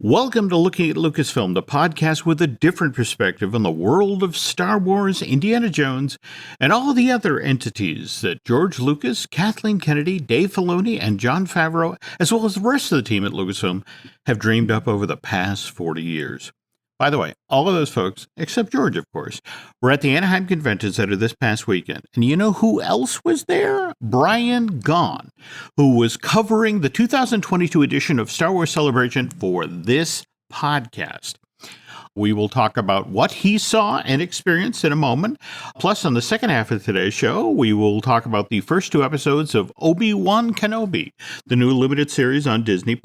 Welcome to Looking at Lucasfilm, the podcast with a different perspective on the world of Star Wars, Indiana Jones, and all the other entities that George Lucas, Kathleen Kennedy, Dave Filoni, and Jon Favreau, as well as the rest of the team at Lucasfilm, have dreamed up over the past 40 years. By the way, all of those folks, except George, of course, were at the Anaheim Convention Center this past weekend. And you know who else was there? Brian Gaughn, who was covering the 2022 edition of Star Wars Celebration for this podcast. We will talk about what he saw and experienced in a moment. Plus, on the second half of today's show, we will talk about the first two episodes of Obi-Wan Kenobi, the new limited series on Disney+.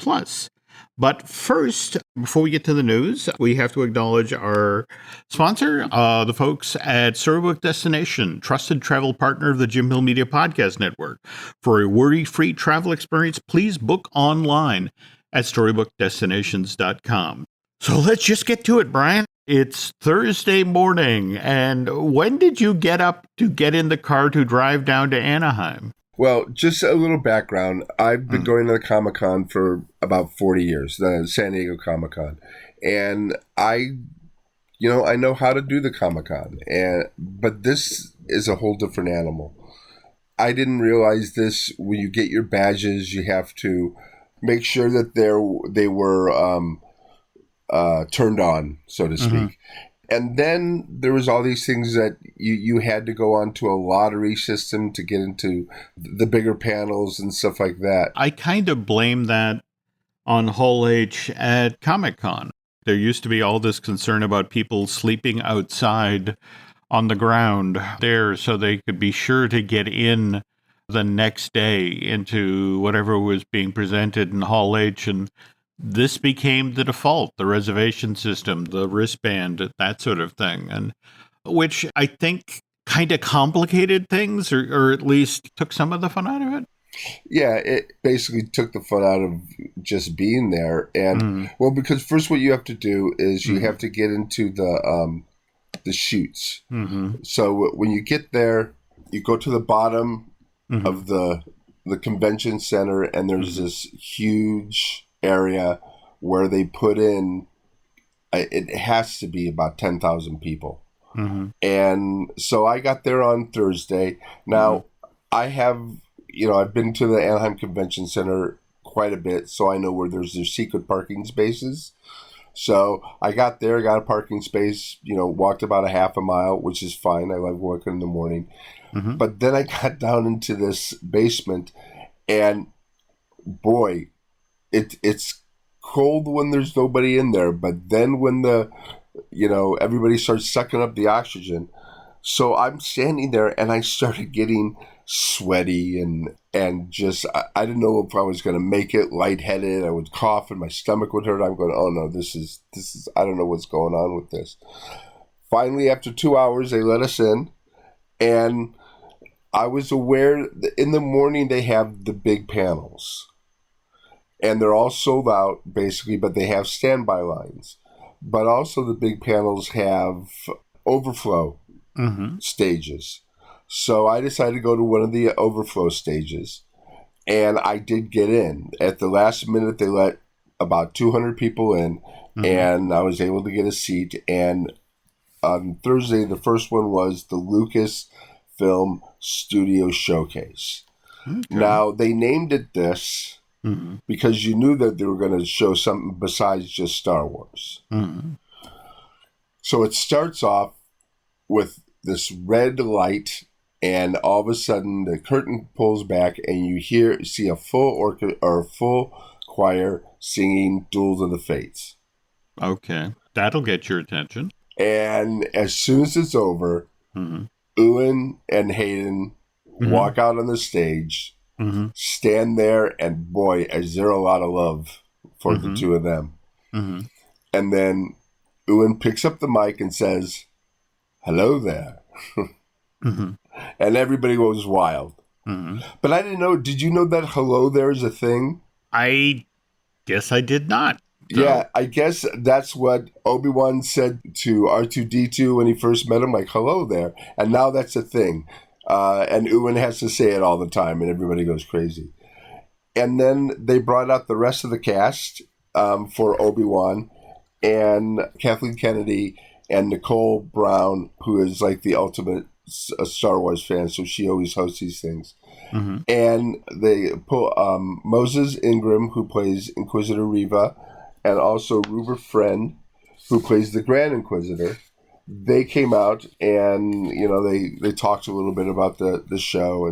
But first, before we get to the news, we have to acknowledge our sponsor, the folks at Storybook Destination, trusted travel partner of the Jim Hill Media Podcast Network. For a worry-free travel experience, please book online at storybookdestinations.com. So let's just get to it, Brian. It's Thursday morning, and when did you get up to get in the car to drive down to Anaheim? Well, just a little background. I've been going to the Comic-Con for about 40 years, the San Diego Comic-Con. And I know how to do the Comic-Con. But this is a whole different animal. I didn't realize this. When you get your badges, you have to make sure that they were turned on, so to speak. Mm-hmm. And then there was all these things that you had to go onto a lottery system to get into the bigger panels and stuff like that. I kind of blame that on Hall H at Comic-Con. There used to be all this concern about people sleeping outside on the ground there so they could be sure to get in the next day into whatever was being presented in Hall H, and this became the default, the reservation system, the wristband, that sort of thing, and which I think kind of complicated things or at least took some of the fun out of it. Yeah, it basically took the fun out of just being there. And, well, because first what you have to do is you have to get into the chutes. Mm-hmm. So when you get there, you go to the bottom of the convention center, and there's this huge area where they put in, it has to be about 10,000 people. Mm-hmm. And so I got there on Thursday. Now, I've been to the Anaheim Convention Center quite a bit, so I know where their secret parking spaces. So I got there, got a parking space, walked about a half a mile, which is fine. I love walking in the morning. Mm-hmm. But then I got down into this basement, and boy, it's cold when there's nobody in there, but then when everybody starts sucking up the oxygen. So I'm standing there, and I started getting sweaty and just, I didn't know if I was going to make it, lightheaded. I would cough and my stomach would hurt. I'm going, oh no, this is, I don't know what's going on with this. Finally, after 2 hours, they let us in, and I was aware that in the morning they have the big panels. And they're all sold out, basically, but they have standby lines. But also the big panels have overflow stages. So I decided to go to one of the overflow stages. And I did get in. At the last minute, they let about 200 people in. And I was able to get a seat. And on Thursday, the first one was the Lucasfilm Studio Showcase. Okay. Now, they named it this because you knew that they were going to show something besides just Star Wars. So it starts off with this red light, and all of a sudden the curtain pulls back, and you see a full full choir singing Duels of the Fates. Okay, that'll get your attention. And as soon as it's over, Ewan and Hayden walk out on the stage. Stand there, and boy, is there a lot of love for the two of them. And then Ewan picks up the mic and says, "Hello there." And everybody goes wild. But I didn't know, did you know that hello there is a thing? I guess I did not. So. Yeah, I guess that's what Obi-Wan said to R2-D2 when he first met him, like, hello there. And now that's a thing. And Ewan has to say it all the time, and everybody goes crazy. And then they brought out the rest of the cast, for Obi-Wan, and Kathleen Kennedy and Nicole Brown, who is like the ultimate Star Wars fan, so she always hosts these things. Mm-hmm. And they pull Moses Ingram, who plays Inquisitor Reva, and also Ruber Friend, who plays the Grand Inquisitor. They came out and, you know, they talked a little bit about the show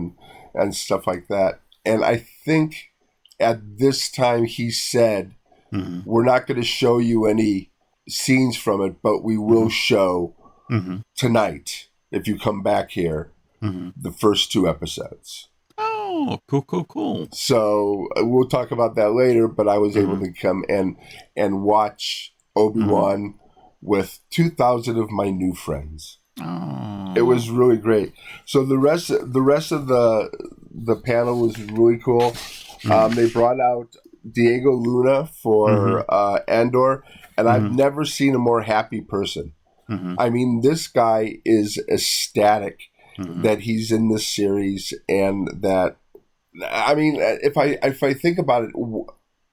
and stuff like that. And I think at this time he said, mm-hmm. we're not going to show you any scenes from it, but we will mm-hmm. show mm-hmm. tonight, if you come back here, mm-hmm. the first 2 episodes. Oh, cool. So we'll talk about that later, but I was mm-hmm. able to come and watch Obi-Wan mm-hmm. with 2,000 of my new friends. Oh. It was really great. So the rest of the panel was really cool. Mm-hmm. They brought out Diego Luna for mm-hmm. Andor, and mm-hmm. I've never seen a more happy person. Mm-hmm. I mean, this guy is ecstatic mm-hmm. that he's in this series, and that, I mean, if I think about it,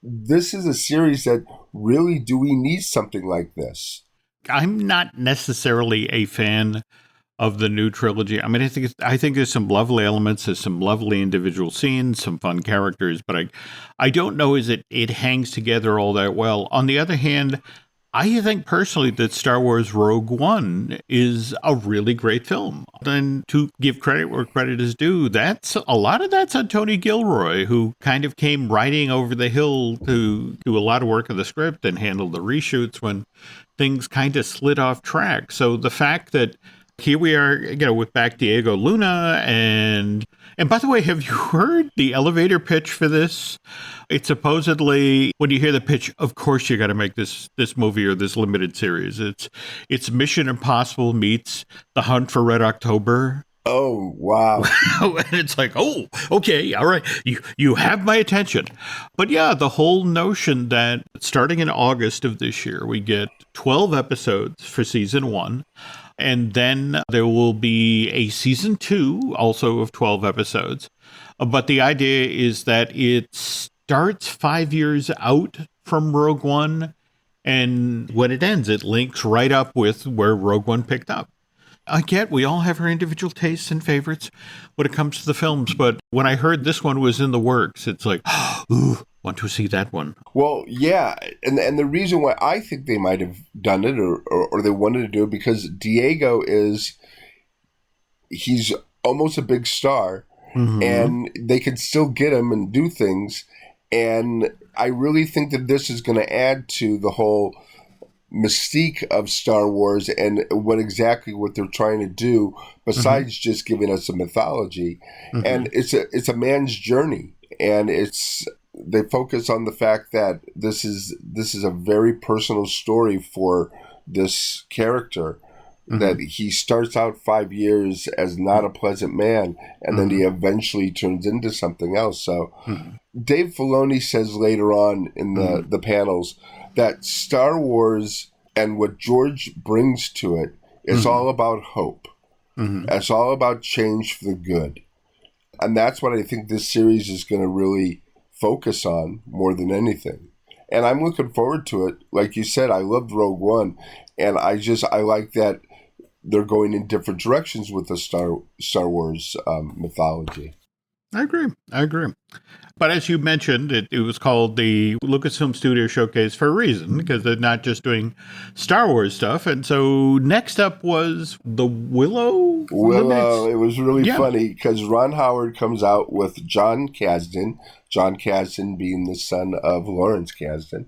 this is a series that really, do we need something like this? I'm not necessarily a fan of the new trilogy. I mean, I think there's some lovely elements, there's some lovely individual scenes, some fun characters, but I don't know is it hangs together all that well. On the other hand, I think personally that Star Wars Rogue One is a really great film. And to give credit where credit is due, a lot of that's on Tony Gilroy, who kind of came riding over the hill to do a lot of work on the script and handle the reshoots when things kind of slid off track. So the fact that here we are, you know, with back Diego Luna, and by the way, have you heard the elevator pitch for this? It's supposedly, when you hear the pitch, of course you got to make this movie or this limited series. It's Mission Impossible meets The Hunt for Red October. Oh, wow. And it's like, oh, okay, all right, you have my attention. But yeah, the whole notion that starting in August of this year, we get 12 episodes for season 1. And then there will be a season 2, also of 12 episodes. But the idea is that it starts 5 years out from Rogue One. And when it ends, it links right up with where Rogue One picked up. I get we all have our individual tastes and favorites when it comes to the films. But when I heard this one was in the works, it's like, ooh, want to see that one. Well, yeah. And the reason why I think they might have done it or they wanted to do it, because Diego he's almost a big star, mm-hmm. and they can still get him and do things. And I really think that this is going to add to the whole mystique of Star Wars and what they're trying to do, besides mm-hmm. just giving us a mythology. Mm-hmm. And it's a man's journey, and they focus on the fact that this is a very personal story for this character, mm-hmm. that he starts out 5 years as not a pleasant man, and mm-hmm. then he eventually turns into something else. So mm-hmm. Dave Filoni says later on in the panels that Star Wars and what George brings to it is mm-hmm. all about hope. Mm-hmm. It's all about change for the good. And that's what I think this series is going to really focus on more than anything. And I'm looking forward to it. Like you said, I loved Rogue One, and I like that they're going in different directions with the Star Wars mythology. I agree. But as you mentioned, it was called the Lucasfilm Studio Showcase for a reason, because they're not just doing Star Wars stuff. And so next up was the Willow. It was really funny because Ron Howard comes out with John Kasdan being the son of Lawrence Kasdan.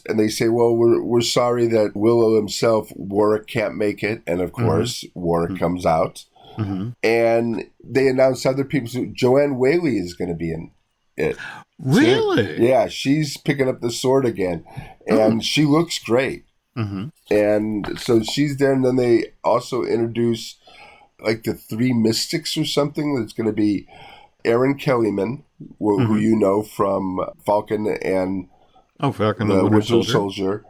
And they say, well, we're sorry that Willow himself, Warwick, can't make it. And of course, mm-hmm. Warwick mm-hmm. comes out. Mm-hmm. And they announced other people. So Joanne Whaley is going to be in it. Really? So, yeah, she's picking up the sword again. And she looks great. Mm-hmm. And so she's there. And then they also introduce like the 3 Mystics or something. That's going to be Aaron Kellyman, mm-hmm. who you know from Falcon and the Winter Soldier.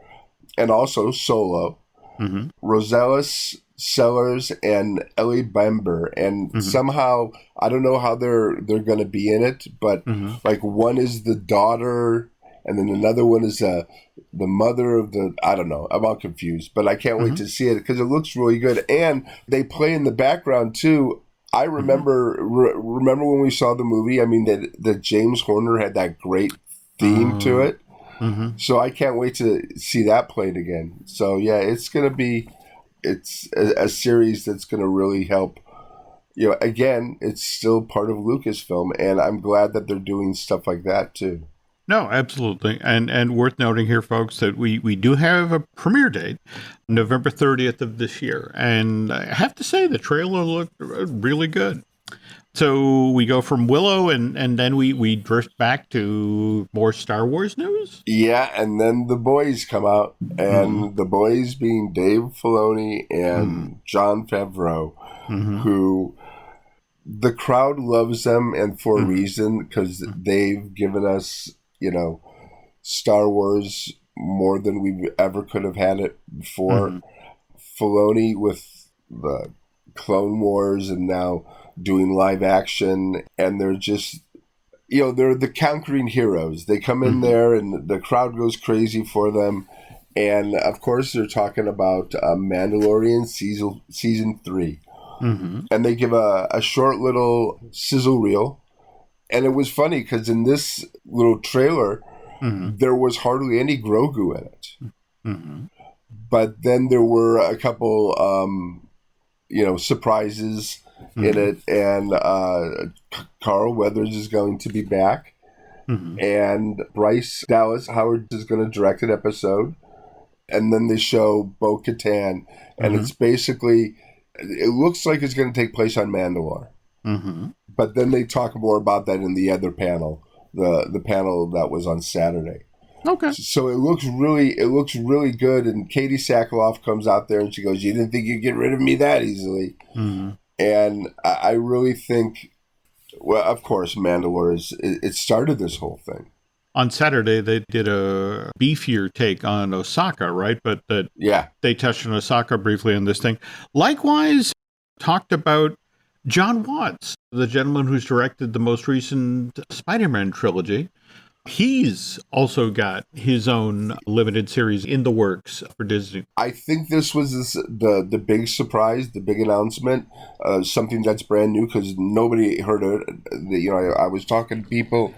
And also Solo. Mm-hmm. Rosales Sellers and Ellie Bember, and mm-hmm. somehow I don't know how they're going to be in it, but mm-hmm. like one is the daughter and then another one is the mother of the, I don't know, I'm all confused, but I can't wait to see it because it looks really good. And they play in the background too. I remember remember when we saw the movie, I mean, that James Horner had that great theme to it. So I can't wait to see that played again. So yeah, it's a series that's going to really help. You know, again, it's still part of Lucasfilm, and I'm glad that they're doing stuff like that too. No, absolutely. And worth noting here, folks, that we do have a premiere date, November 30th of this year. And I have to say, the trailer looked really good. So we go from Willow, and then we drift back to more Star Wars news? Yeah, and then the boys come out, and the boys being Dave Filoni and Jon Favreau, who the crowd loves them, and for a reason, because they've given us, you know, Star Wars more than we ever could have had it before. Filoni with the Clone Wars and now doing live action, and they're just, you know, they're the conquering heroes. They come in there and the crowd goes crazy for them. And of course they're talking about Mandalorian season 3. And they give a short little sizzle reel. And it was funny because in this little trailer, there was hardly any Grogu in it. But then there were a couple, you know, surprises in it, and Carl Weathers is going to be back, and Bryce Dallas Howard is going to direct an episode, and then they show Bo-Katan, and it's basically, it looks like it's going to take place on Mandalore, but then they talk more about that in the other panel, the panel that was on Saturday. Okay. So it looks really good, and Katie Sackhoff comes out there and she goes, "You didn't think you'd get rid of me that easily." And I really think, well, of course, Mandalore it started this whole thing. On Saturday, they did a beefier take on Osaka, right? But they touched on Osaka briefly on this thing. Likewise, talked about John Watts, the gentleman who's directed the most recent Spider-Man trilogy. He's also got his own limited series in the works for Disney. I think this was the big surprise, the big announcement, something that's brand new because nobody heard of it. You know, I was talking to people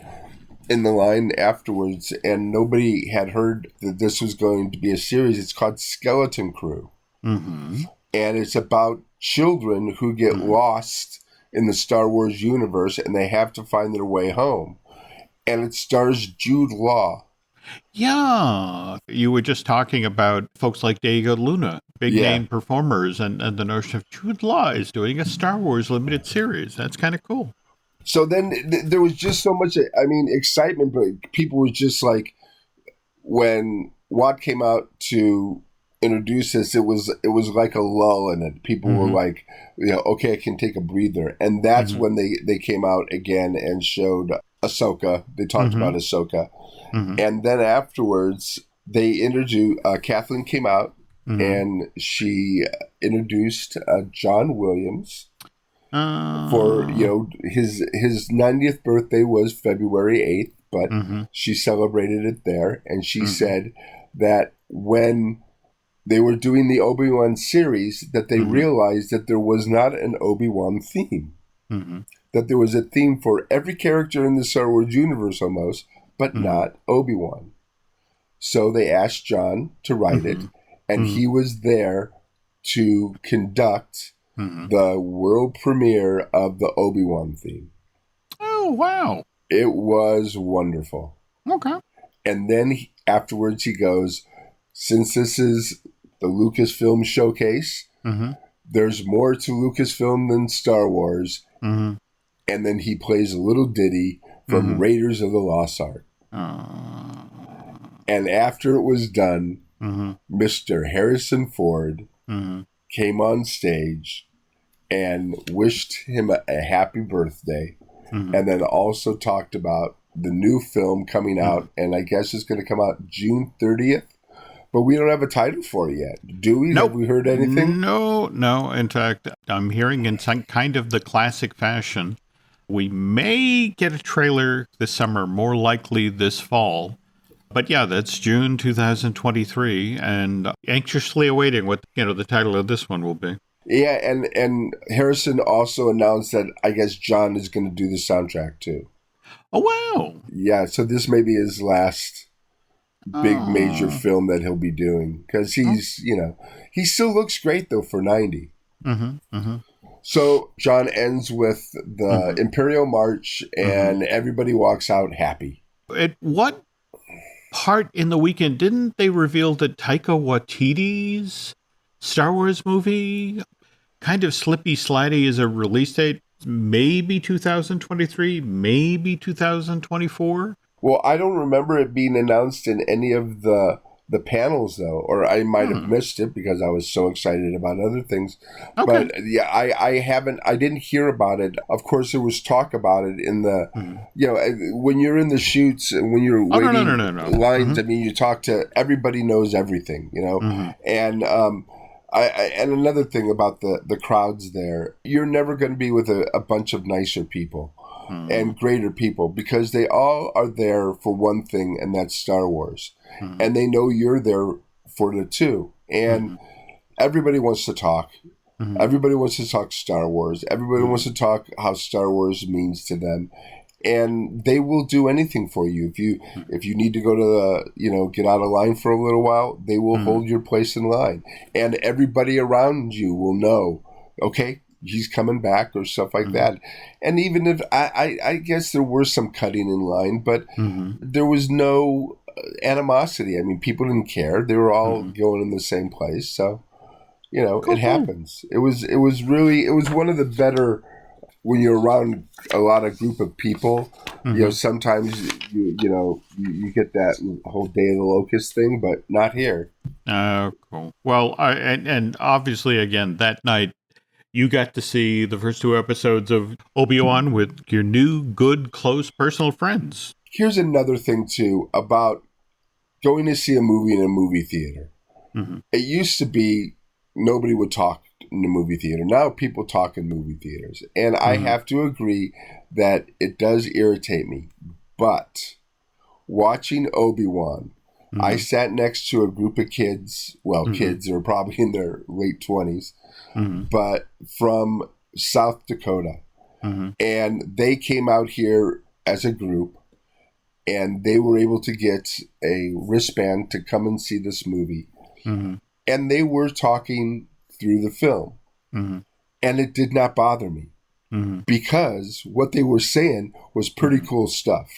in the line afterwards, and nobody had heard that this was going to be a series. It's called Skeleton Crew. And it's about children who get lost in the Star Wars universe, and they have to find their way home. And it stars Jude Law. Yeah. You were just talking about folks like Diego Luna, big name performers, and the notion of Jude Law is doing a Star Wars limited series. That's kind of cool. So then there was just so much, excitement, but people were just like, when Watt came out to introduce this, it was like a lull in it. People were like, you know, okay, I can take a breather. And that's when they came out again and showed Ahsoka. They talked about Ahsoka. And then afterwards, they introduced, Kathleen came out and she introduced John Williams for, you know, his 90th birthday was February 8th, but she celebrated it there. And she said that when they were doing the Obi-Wan series, that they realized that there was not an Obi-Wan theme. That there was a theme for every character in the Star Wars universe almost, but not Obi-Wan. So they asked John to write it, and he was there to conduct the world premiere of the Obi-Wan theme. Oh, wow. It was wonderful. Okay. And then afterwards he goes, since this is the Lucasfilm showcase, there's more to Lucasfilm than Star Wars. And then he plays a little ditty from Raiders of the Lost Ark. And after it was done, Mr. Harrison Ford came on stage and wished him a happy birthday, and then also talked about the new film coming out, and I guess it's going to come out June 30th. But we don't have a title for it yet, do we? Nope. Have we heard anything? No. In fact, I'm hearing in some kind of the classic fashion, we may get a trailer this summer, more likely this fall. But yeah, that's June 2023, and anxiously awaiting what the title of this one will be. Yeah, and Harrison also announced that I guess John is going to do the soundtrack too. Oh wow! Yeah, so this may be his last big major film that he'll be doing, because he still looks great though for 90. So John ends with the Imperial March, and everybody walks out happy. At what part in the weekend didn't they reveal that Taika Waititi's Star Wars movie, kind of slippy slidey, is a release date? Maybe 2023, maybe 2024. Well, I don't remember it being announced in any of the panels though, or I might have missed it because I was so excited about other things. Okay. But yeah, I didn't hear about it. Of course, there was talk about it in the, when you're in the shoots and when you're waiting lines. I mean, you talk to everybody knows everything, and and another thing about the crowds there, you're never going to be with a bunch of nicer people. And greater people, because they all are there for one thing, and that's Star Wars. And they know you're there for the two. And everybody wants to talk. Everybody wants to talk Star Wars. Everybody wants to talk how Star Wars means to them. And they will do anything for you. If you need to go to get out of line for a little while, they will hold your place in line. And everybody around you will know, okay, he's coming back or stuff like that. And even if I guess there were some cutting in line, but there was no animosity. I mean, people didn't care. They were all going in the same place. So, it happens. It was one of the better, when you're around a lot of group of people, sometimes you get that whole Day of the Locust thing, but not here. Cool. Well, and obviously again, that night, you got to see the first two episodes of Obi-Wan with your new, good, close, personal friends. Here's another thing, too, about going to see a movie in a movie theater. It used to be nobody would talk in the movie theater. Now people talk in movie theaters. And I have to agree that it does irritate me. But watching Obi-Wan, I sat next to a group of kids. Well, kids, they were probably in their late 20s. But from South Dakota. And they came out here as a group, and they were able to get a wristband to come and see this movie. And they were talking through the film. And it did not bother me, because what they were saying was pretty cool stuff.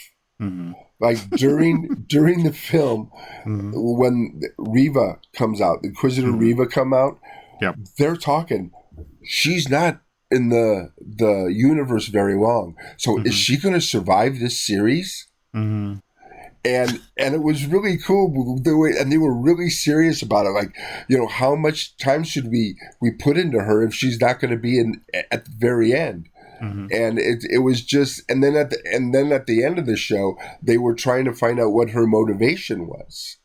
Like during the film, when Reva comes out, the Inquisitor Reva come out, they're talking. She's not in the universe very long. So is she going to survive this series? And it was really cool the way, and they were really serious about it. Like, how much time should we put into her if she's not going to be in at the very end? And it was just, and then at the end of the show, they were trying to find out what her motivation was.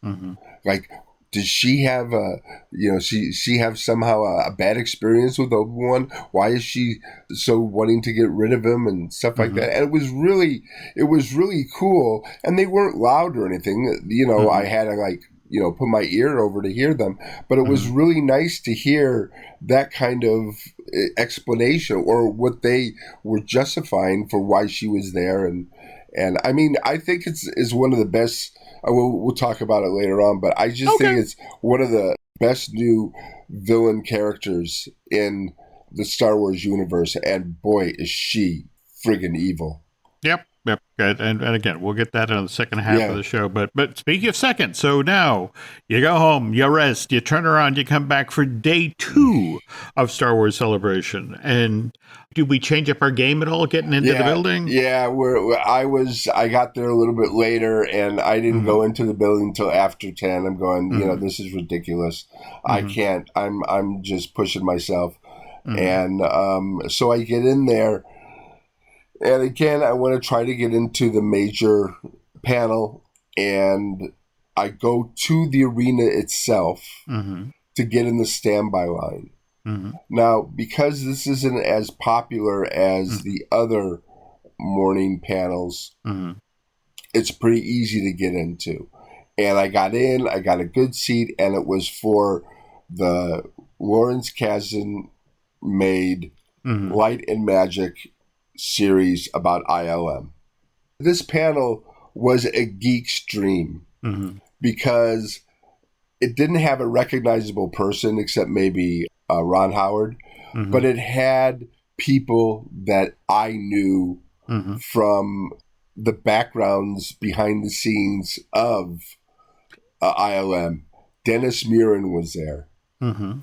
Like, did she have she have somehow a bad experience with Obi-Wan? Why is she so wanting to get rid of him and stuff like that? And it was really cool. And they weren't loud or anything. I had to put my ear over to hear them. But it was really nice to hear that kind of explanation, or what they were justifying for why she was there. And I mean, I think it's one of the best. We'll talk about it later on, but I just think it's one of the best new villain characters in the Star Wars universe, and boy, is she friggin' evil. Yep. And again, we'll get that in the second half of the show. But speaking of second, so now you go home, you rest, you turn around, you come back for day 2 of Star Wars Celebration. And did we change up our game at all getting into the building? Yeah, I got there a little bit later, and I didn't go into the building until after 10. I'm going, this is ridiculous. I can't. I'm just pushing myself. And so I get in there. And again, I want to try to get into the major panel, and I go to the arena itself to get in the standby line. Now, because this isn't as popular as the other morning panels, it's pretty easy to get into. And I got in, I got a good seat, and it was for the Lawrence Kasdan made Light and Magic series about ILM. This panel was a geek's dream because it didn't have a recognizable person except maybe Ron Howard, but it had people that I knew from the backgrounds behind the scenes of ILM. Dennis Muren was there.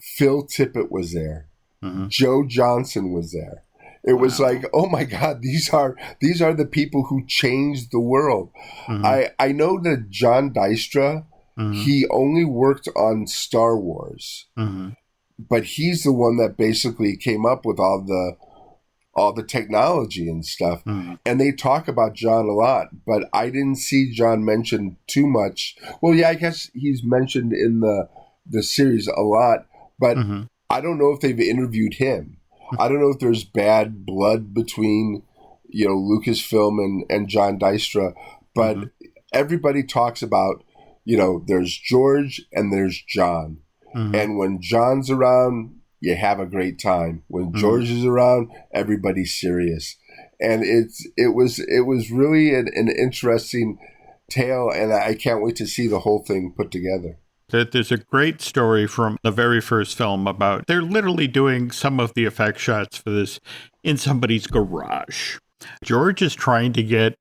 Phil Tippett was there. Joe Johnson was there. It was like, oh my God, these are the people who changed the world. I know that John Dystra, he only worked on Star Wars, but he's the one that basically came up with all the technology and stuff. And they talk about John a lot, but I didn't see John mentioned too much. Well, yeah, I guess he's mentioned in the series a lot, but I don't know if they've interviewed him. I don't know if there's bad blood between, Lucasfilm and John Dystra, but everybody talks about, there's George and there's John. And when John's around, you have a great time. When George is around, everybody's serious. And it was really an interesting tale, and I can't wait to see the whole thing put together. There's a great story from the very first film about they're literally doing some of the effect shots for this in somebody's garage. George is trying to get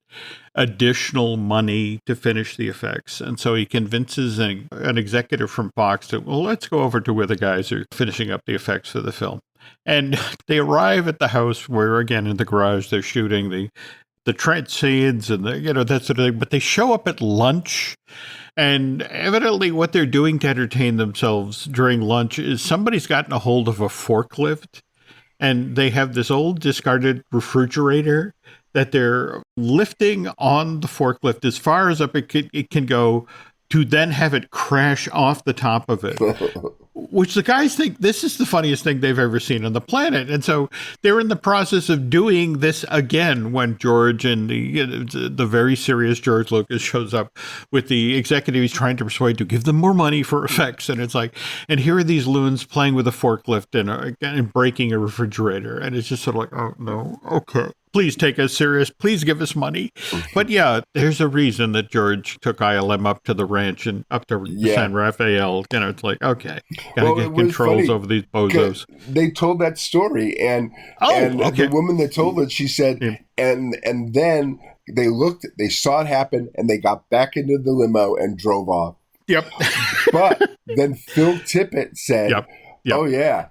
additional money to finish the effects. And so he convinces an executive from Fox to, well, let's go over to where the guys are finishing up the effects for the film. And they arrive at the house where, again, in the garage, they're shooting the trench scenes and that sort of thing. But they show up at lunch. And evidently what they're doing to entertain themselves during lunch is somebody's gotten a hold of a forklift, and they have this old discarded refrigerator that they're lifting on the forklift as far as up it can go to then have it crash off the top of it, which the guys think this is the funniest thing they've ever seen on the planet. And so they're in the process of doing this again when George and the very serious George Lucas shows up with the executive he's trying to persuade to give them more money for effects. And it's like, and here are these loons playing with a forklift and breaking a refrigerator. And it's just sort of like, oh, no, okay. Please take us serious. Please give us money. But yeah, there's a reason that George took ILM up to the ranch and up to San Rafael. It's like, okay, gotta get controls over these bozos. They told that story, and the woman that told it, she said, and then they saw it happen, and they got back into the limo and drove off. Yep. But then Phil Tippett said, oh yeah,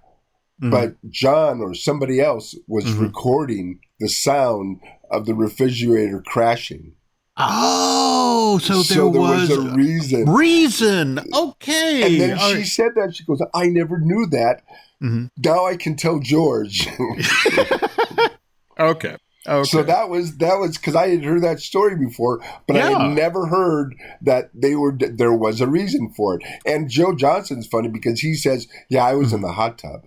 but John or somebody else was recording the sound of the refrigerator crashing. Oh, so there was a reason. Okay. And then she said that. She goes, I never knew that. Now I can tell George. Okay. So that was because I had heard that story before, but I had never heard that there was a reason for it. And Joe Johnson's funny because he says, yeah, I was in the hot tub.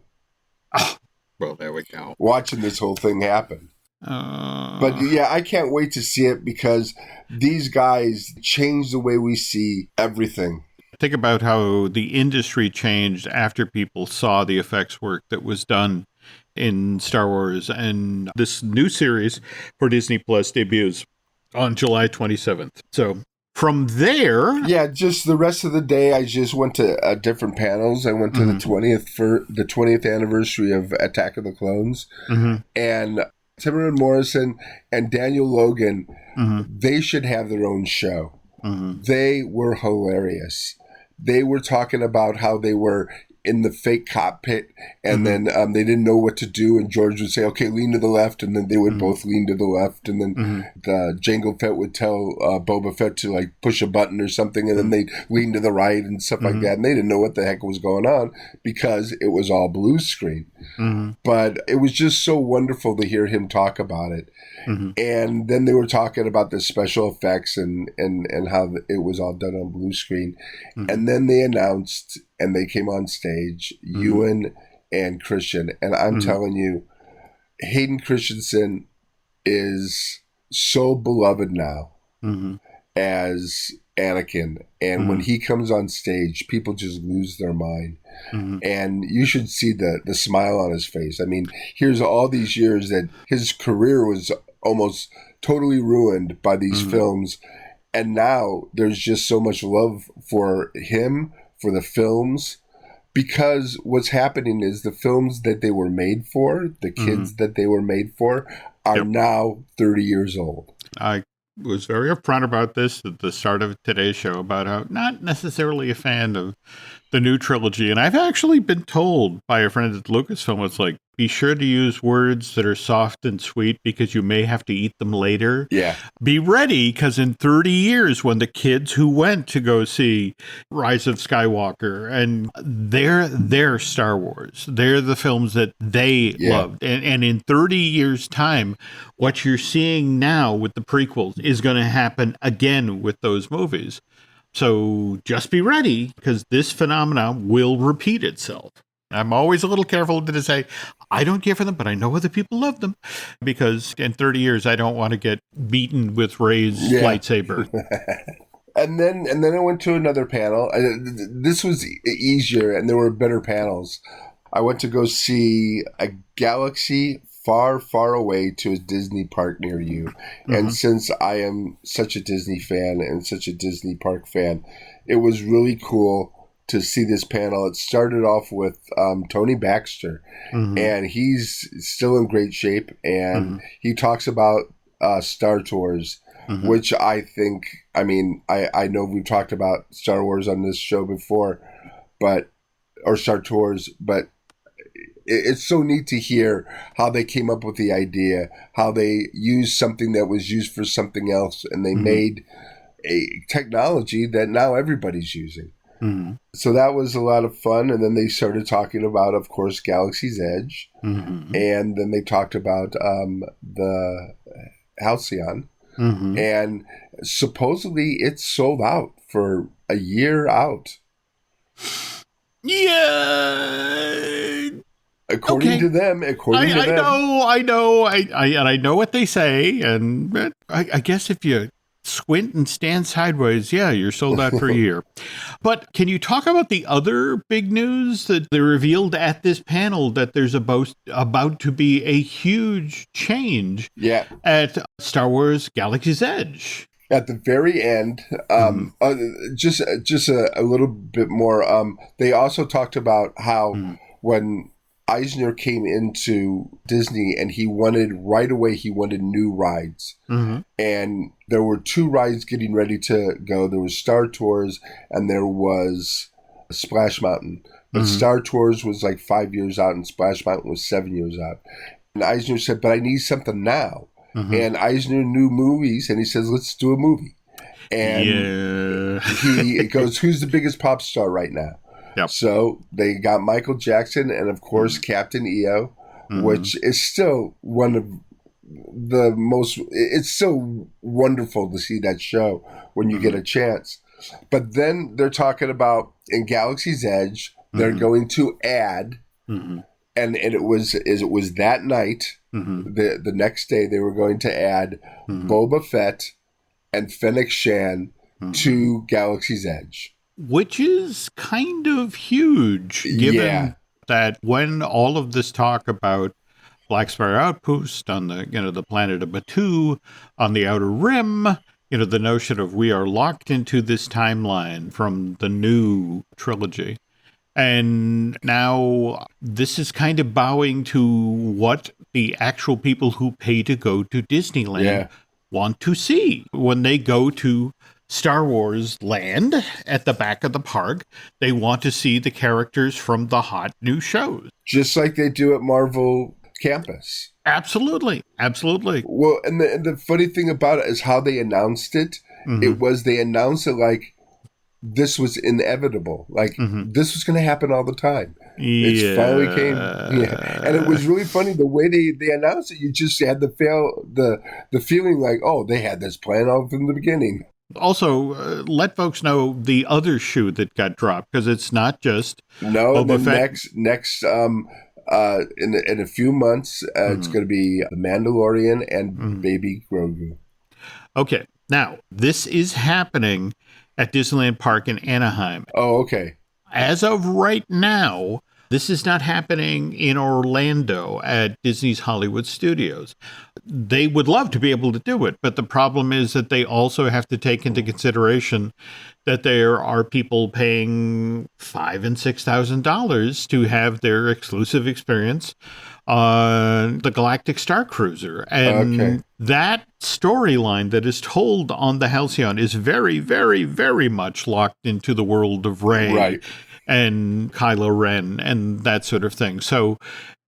Oh, well, there we go. Watching this whole thing happen. But yeah, I can't wait to see it because these guys change the way we see everything. Think about how the industry changed after people saw the effects work that was done in Star Wars. And this new series for Disney Plus debuts on July 27th. So from there... Yeah, just the rest of the day, I just went to different panels. I went to the 20th anniversary of Attack of the Clones. And Timothy Morrison and Daniel Logan, they should have their own show. They were hilarious. They were talking about how they were in the fake cockpit, and then they didn't know what to do, and George would say, okay, lean to the left, and then they would both lean to the left, and then Jango Fett would tell Boba Fett to like push a button or something, and then they'd lean to the right and stuff like that, and they didn't know what the heck was going on because it was all blue screen. But it was just so wonderful to hear him talk about it. And then they were talking about the special effects and how it was all done on blue screen. And then they announced, and they came on stage, Ewan and Christian. And I'm telling you, Hayden Christensen is so beloved now as Anakin. And when he comes on stage, people just lose their mind. And you should see the smile on his face. I mean, here's all these years that his career was almost totally ruined by these films. And now there's just so much love for him, for the films, because what's happening is the films that they were made for, the kids that they were made for, are now 30 years old. I was very upfront about this at the start of today's show about how not necessarily a fan of the new trilogy. And I've actually been told by a friend at Lucasfilm, it's like, be sure to use words that are soft and sweet because you may have to eat them later. Yeah. Be ready, because in 30 years, when the kids who went to go see Rise of Skywalker, and they're Star Wars, they're the films that they loved. And in 30 years' time, what you're seeing now with the prequels is going to happen again with those movies. So just be ready, because this phenomena will repeat itself. I'm always a little careful to say, I don't care for them, but I know other people love them, because in 30 years, I don't want to get beaten with Rey's lightsaber. And then I went to another panel. This was easier, and there were better panels. I went to go see A Galaxy Far, Far Away to a Disney park near you. And since I am such a Disney fan and such a Disney park fan, it was really cool to see this panel. It started off with Tony Baxter, and he's still in great shape, and he talks about Star Tours, which I think, I mean, I know we've talked about Star Wars on this show before, or Star Tours, but it's so neat to hear how they came up with the idea, how they used something that was used for something else, and they made a technology that now everybody's using. So that was a lot of fun. And then they started talking about, of course, Galaxy's Edge. And then they talked about the Halcyon. And supposedly it's sold out for a year out. Yeah. According to them. I know. I know what they say. And I guess if you squint and stand sideways, you're sold out for a year. But can you talk about the other big news that they revealed at this panel, that there's about to be a huge change at Star Wars Galaxy's Edge? At the very end, just a little bit more, they also talked about how when Eisner came into Disney and he wanted new rides. And there were 2 rides getting ready to go. There was Star Tours and there was Splash Mountain. But Star Tours was like 5 years out and Splash Mountain was 7 years out. And Eisner said, but I need something now. And Eisner knew movies and he says, let's do a movie. And he goes, who's the biggest pop star right now? So they got Michael Jackson and, of course, Captain EO, which is still one of the most... It's so wonderful to see that show when you get a chance. But then they're talking about, in Galaxy's Edge, they're going to add, and it was that night, the next day, they were going to add Boba Fett and Fennec Shan to Galaxy's Edge. Which is kind of huge, given that when all of this talk about Black Spire Outpost on the planet of Batuu, on the Outer Rim, the notion of we are locked into this timeline from the new trilogy. And now this is kind of bowing to what the actual people who pay to go to Disneyland want to see when they go to Star Wars Land at the back of the park. They want to see the characters from the hot new shows. Just like they do at Marvel Campus. Absolutely. Well, and the funny thing about it is how they announced it. They announced it like this was inevitable. Like this was going to happen all the time. It finally came. And it was really funny the way they announced it. You just had the feeling like, oh, they had this plan all from the beginning. Also, let folks know the other shoe that got dropped, because it's not just Boba Fett. Next in a few months, it's going to be The Mandalorian and Baby Grogu. Okay, now this is happening at Disneyland Park in Anaheim. Oh, okay. As of right now, this is not happening in Orlando at Disney's Hollywood Studios. They would love to be able to do it, but the problem is that they also have to take into consideration that there are people paying $5,000 and $6,000 to have their exclusive experience on the Galactic Star Cruiser. And that storyline that is told on the Halcyon is very, very, very much locked into the world of Rey and Kylo Ren and that sort of thing. So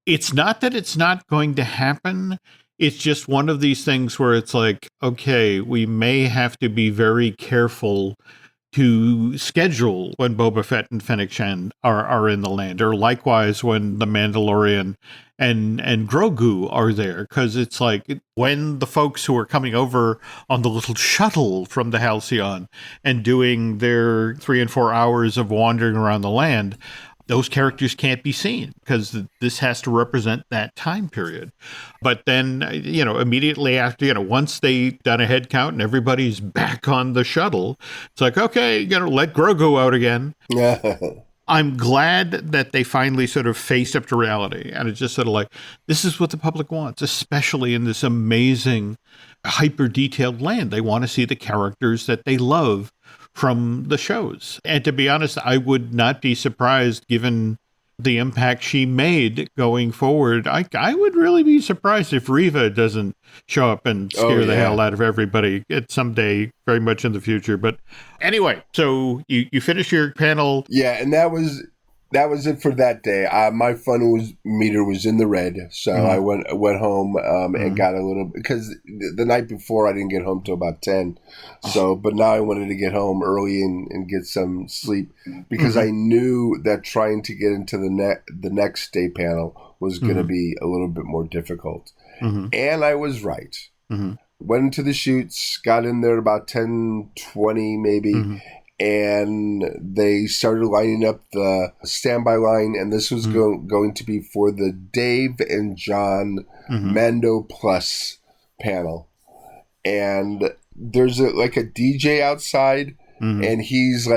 it's not that it's not going to happen. It's just one of these things where it's like, okay, we may have to be very careful to schedule when Boba Fett and Fennec Shand are in the land, or likewise when the Mandalorian and Grogu are there, because it's like when the folks who are coming over on the little shuttle from the Halcyon and doing their 3 and 4 hours of wandering around the land, those characters can't be seen because this has to represent that time period. But then, immediately after, once they've done a head count and everybody's back on the shuttle, it's like, okay, let Grogu out again. I'm glad that they finally sort of faced up to reality. And it's just sort of like, this is what the public wants, especially in this amazing, hyper-detailed land. They want to see the characters that they love from the shows. And to be honest, I would not be surprised, given the impact she made going forward. I would really be surprised if Reva doesn't show up and scare the hell out of everybody at someday very much in the future. But anyway, so you finish your panel. Yeah, and that was it for that day. My fun meter was in the red, so I went home and got a little, because the night before I didn't get home till about 10. So, but now I wanted to get home early and get some sleep, because I knew that trying to get into the next day panel was going to be a little bit more difficult, and I was right. Went into the chutes, got in there about 10:20 maybe. And they started lining up the standby line, and this was going to be for the Dave and John Mando Plus panel. And there's a DJ outside, and he's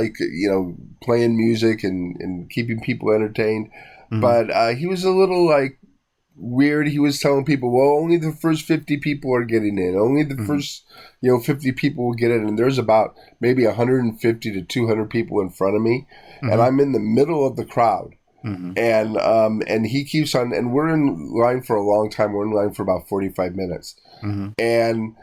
playing music and keeping people entertained. But he was a little weird. He was telling people, well, only the first 50 people are getting in. Only the first 50 people will get in. And there's about maybe 150 to 200 people in front of me. And I'm in the middle of the crowd. And he keeps on, and we're in line for a long time. We're in line for about 45 minutes. And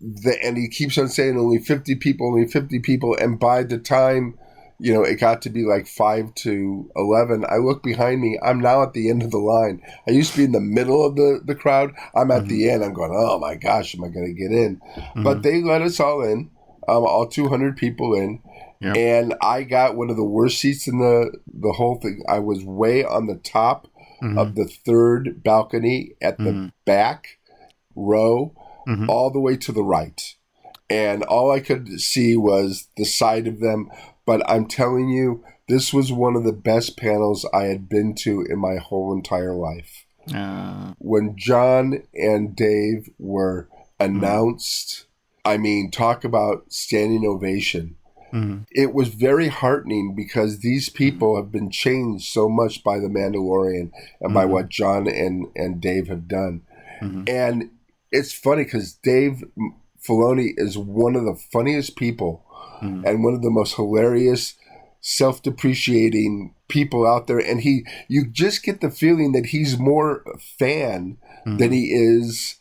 he keeps on saying only 50 people, only 50 people. And by the time it got to be 5 to 11. I look behind me. I'm now at the end of the line. I used to be in the middle of the crowd. I'm at the end. I'm going, oh my gosh, am I going to get in? But they let us all in, all 200 people in. Yep. And I got one of the worst seats in the whole thing. I was way on the top of the third balcony at the back row, all the way to the right. And all I could see was the side of them. But I'm telling you, this was one of the best panels I had been to in my whole entire life. When John and Dave were announced, I mean, talk about standing ovation. It was very heartening, because these people have been changed so much by The Mandalorian and by what John and Dave have done. And it's funny, because Dave Filoni is one of the funniest people and one of the most hilarious, self-depreciating people out there. And you just get the feeling that he's more fan than he is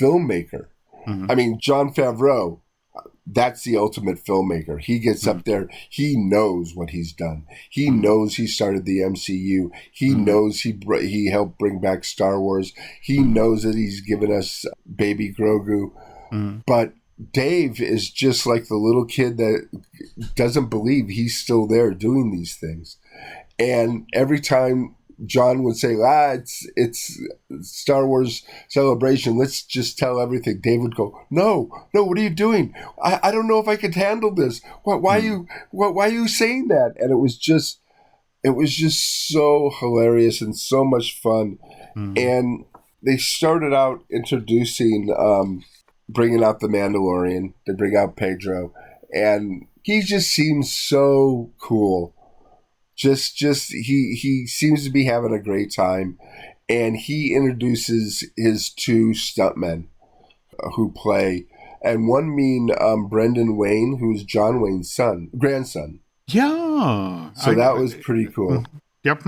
filmmaker. I mean, Jon Favreau, that's the ultimate filmmaker. He gets up there. He knows what he's done. He knows he started the MCU. He knows he helped bring back Star Wars. He knows that he's given us Baby Grogu. But Dave is just like the little kid that doesn't believe he's still there doing these things. And every time John would say, it's Star Wars Celebration, let's just tell everything, Dave would go, no, what are you doing? I don't know if I could handle this. Why are you saying that? And it was just so hilarious and so much fun. And they started out introducing bringing out the Mandalorian. They bring out Pedro, and he just seems so cool. Just he seems to be having a great time, and he introduces his two stuntmen who play, and one being Brendan Wayne, who's John Wayne's grandson. Yeah. So that was pretty cool. Yep.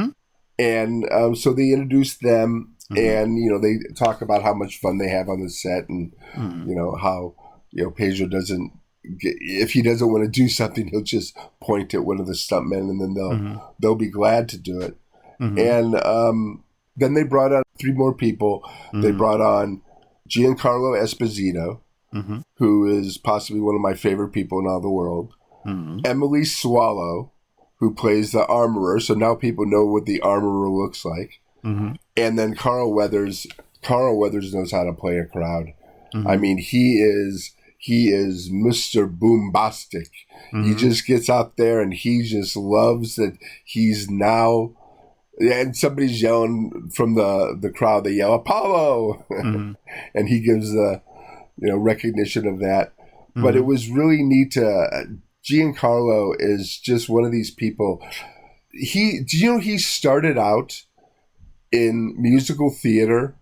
And so they introduced them, and they talk about how much fun they have on the set, and how Pedro doesn't. If he doesn't want to do something, he'll just point at one of the stuntmen, and then they'll be glad to do it. And then they brought on 3 more people. They brought on Giancarlo Esposito, who is possibly one of my favorite people in all the world. Emily Swallow, who plays the armorer, so now people know what the armorer looks like. And then Carl Weathers. Carl Weathers knows how to play a crowd. I mean, he is Mr. Boombastic. He just gets out there and he just loves that he's now. And somebody's yelling from the crowd. They yell Apollo, and he gives the recognition of that. But it was really neat to. Giancarlo is just one of these people. He started out in musical theater.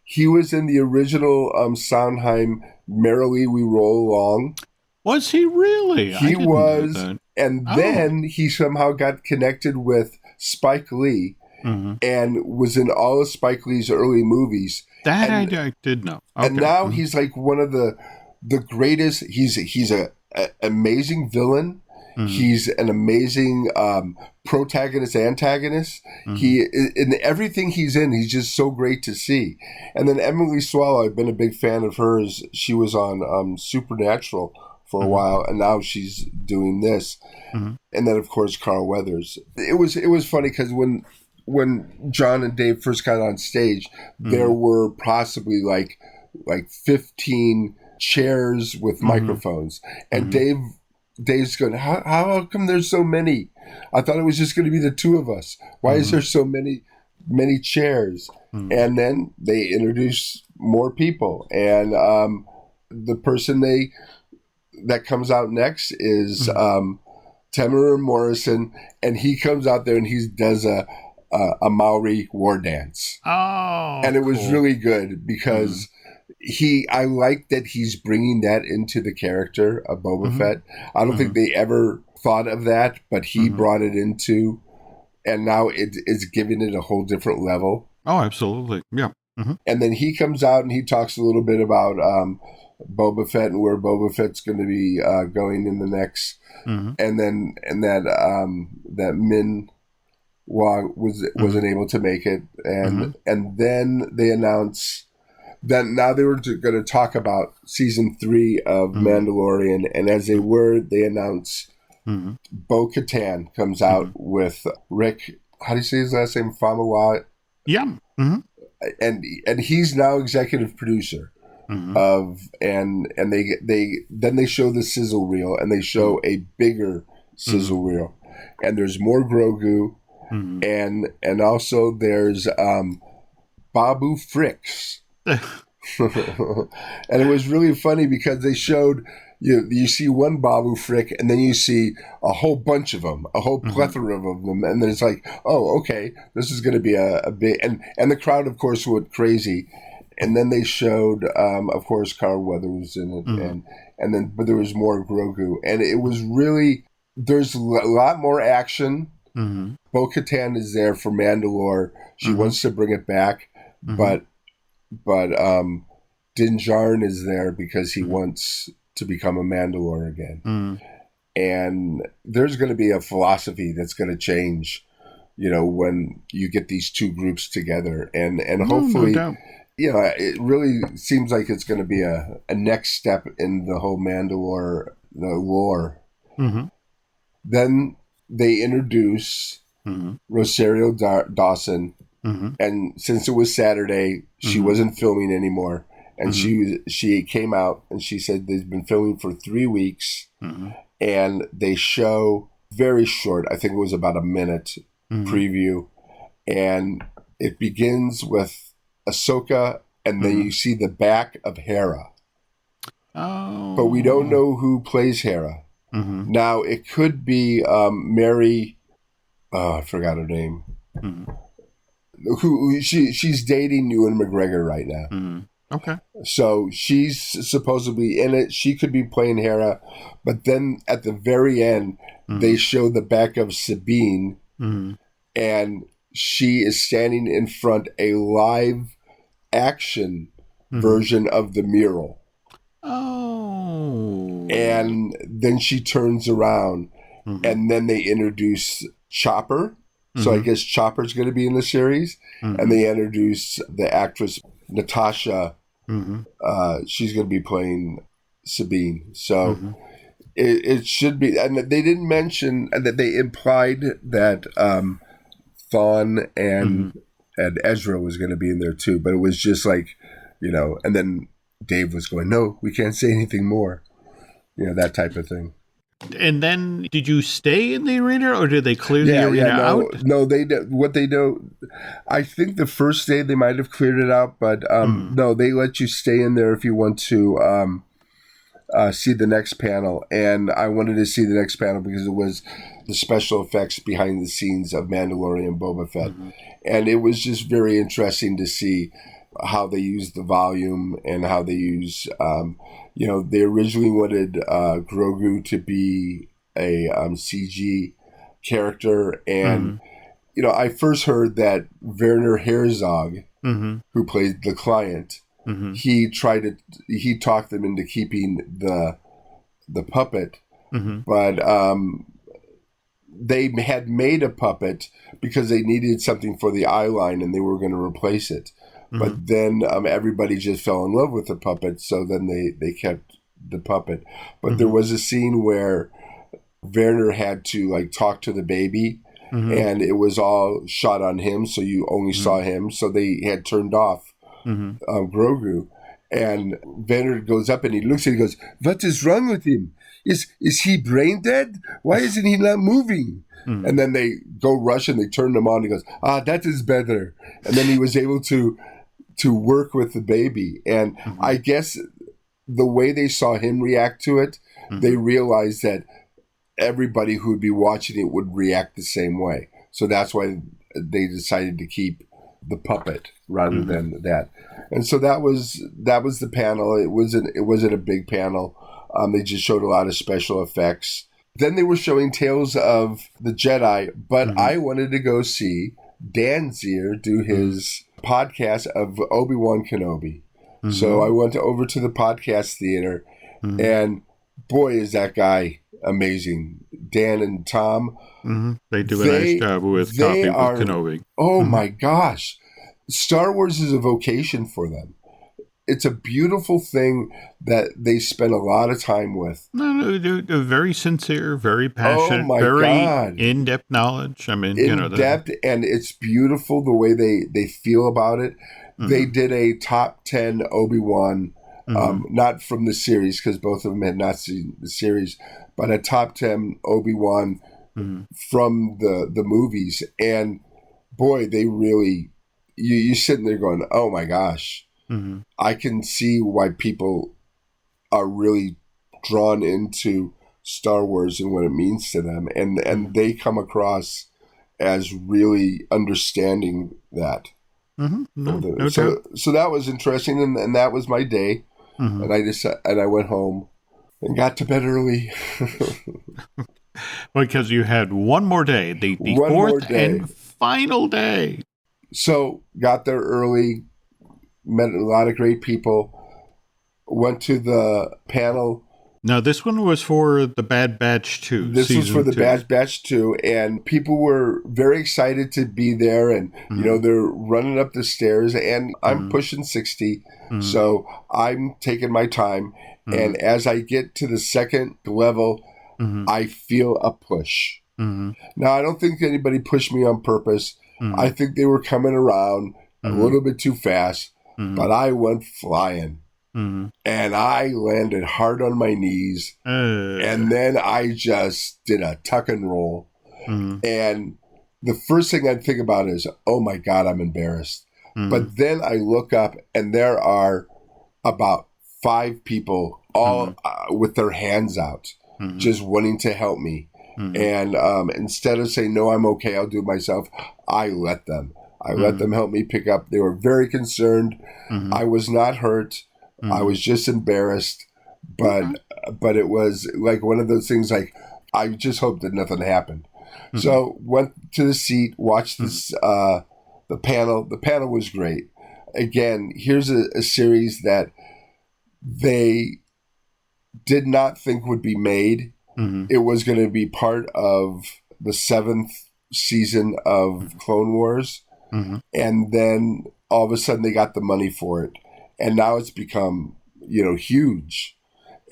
He was in the original Sondheim Merrily We Roll Along. Was he really? He was. And then he somehow got connected with Spike Lee and was in all of Spike Lee's early movies. That I did know. Okay. And now he's like one of the greatest. He's a amazing villain. He's an amazing protagonist, antagonist. He in everything he's in, he's just so great to see. And then Emily Swallow, I've been a big fan of hers. She was on Supernatural for a while, and now she's doing this. And then of course Carl Weathers. It was funny because when John and Dave first got on stage, there were possibly like 15 chairs with microphones, and Dave's going, how come there's so many? I thought it was just going to be the 2 of us. Why is there so many chairs? And then they introduce more people, and the person that comes out next is Temuera Morrison, and he comes out there and he does a Maori war dance. Oh, and it was really good because I like that he's bringing that into the character of Boba Fett. I don't think they ever thought of that, but he brought it into, and now it's giving it a whole different level. Oh, absolutely. Yeah. And then he comes out and he talks a little bit about Boba Fett and where Boba Fett's going to be going in the next, and that Min Wong wasn't able to make it, and then they announce that now they were going to talk about season 3 of Mandalorian, and as they were, they announced Bo-Katan comes out with Rick. How do you say his last name? Famuyiwa. Yeah. And he's now executive producer of, and they show the sizzle reel, and they show a bigger sizzle reel, and there's more Grogu, and also there's Babu Fricks. And it was really funny because they showed you see one Babu Frick, and then you see a whole bunch of them, a whole plethora of them, and then it's like, oh, okay, this is going to be a big, and the crowd, of course, went crazy. And then they showed, of course, Carl Weathers in it, and then but there was more Grogu, and it was really, there's a lot more action. Bo-Katan is there for Mandalore. She wants to bring it back, but Din Djarin is there because he wants to become a Mandalore again. And there's going to be a philosophy that's going to change, when you get these 2 groups together, and hopefully, no doubt. It really seems like it's going to be a next step in the whole Mandalore lore. Then they introduce Rosario Dawson. And since it was Saturday, she wasn't filming anymore. And she came out and she said they've been filming for 3 weeks. And they show very short, I think it was about a minute preview. And it begins with Ahsoka, and then you see the back of Hera. Oh. But we don't know who plays Hera. Mm-hmm. Now, it could be Mary, I forgot her name, Mm-hmm. who she's dating Ewan McGregor right now. Mm-hmm. Okay. So she's supposedly in it. She could be playing Hera, but then at the very end, they show the back of Sabine, and she is standing in front a live action version of the mural. Oh. And then she turns around, and then they introduce Chopper. So I guess Chopper's going to be in the series, and they introduce the actress Natasha. She's going to be playing Sabine. So it should be, and they didn't mention that they implied that Thawne and Ezra was going to be in there too, but it was just like, and then Dave was going, "No, we can't say anything more," that type of thing. And then, did you stay in the arena, or did they clear the arena out? No, they did. What they do, I think the first day they might have cleared it out, but no, they let you stay in there if you want to see the next panel. And I wanted to see the next panel because it was the special effects behind the scenes of Mandalorian and Boba Fett, and it was just very interesting to see how they use the volume and how they use. They originally wanted Grogu to be a CG character, and I first heard that Werner Herzog, who played the client, he talked them into keeping the puppet, but they had made a puppet because they needed something for the eye line, and they were going to replace it. But then everybody just fell in love with the puppet, so then they kept the puppet. But there was a scene where Werner had to talk to the baby, and it was all shot on him, so you only saw him. So they had turned off Grogu, and Werner goes up and he looks and he goes, "What is wrong with him? Is he brain dead? Why isn't he not moving?" And then they go rush and they turn him on. He goes, "That is better." And then he was able to work with the baby. And I guess the way they saw him react to it, they realized that everybody who would be watching it would react the same way. So that's why they decided to keep the puppet rather than that. And so that was the panel. It wasn't a big panel. They just showed a lot of special effects. Then they were showing Tales of the Jedi, but I wanted to go see Dan Zier do his podcast of Obi-Wan Kenobi. So I went over to the podcast theater, and boy, is that guy amazing. Dan and Tom. They do a nice job with copy with Kenobi. Oh my gosh. Star Wars is a vocation for them. It's a beautiful thing that they spend a lot of time with. No, they're very sincere, very passionate, very in-depth knowledge. I mean, in-depth, and it's beautiful the way they feel about it. They did a top 10 Obi-Wan, not from the series, because both of them had not seen the series, but a top 10 Obi-Wan from the movies. And boy, they really, you're sitting there going, oh my gosh. I can see why people are really drawn into Star Wars and what it means to them, and they come across as really understanding that. So that was interesting, and that was my day. And I went home and got to bed early because you had one more day, the fourth and final day. So got there early. Met a lot of great people. Went to the panel. No, this one was for the Bad Batch 2. This was for the Bad Batch 2, and people were very excited to be there. And they're running up the stairs, and I'm pushing 60, so I'm taking my time. And as I get to the second level, I feel a push. Now, I don't think anybody pushed me on purpose. I think they were coming around a little bit too fast. But I went flying, and I landed hard on my knees, and then I just did a tuck and roll. And the first thing I think about is, oh my God, I'm embarrassed. But then I look up, and there are about 5 people all with their hands out. just wanting to help me. And instead of saying, no, I'm okay, I'll do it myself, I let them. I let them help me pick up. They were very concerned. I was not hurt. I was just embarrassed. But it was like one of those things like, I just hope that nothing happened. So went to the seat, watched this the panel. The panel was great. Again, here's a series that they did not think would be made. It was going to be part of the 7th season of Clone Wars. And then all of a sudden they got the money for it. And now it's become, huge.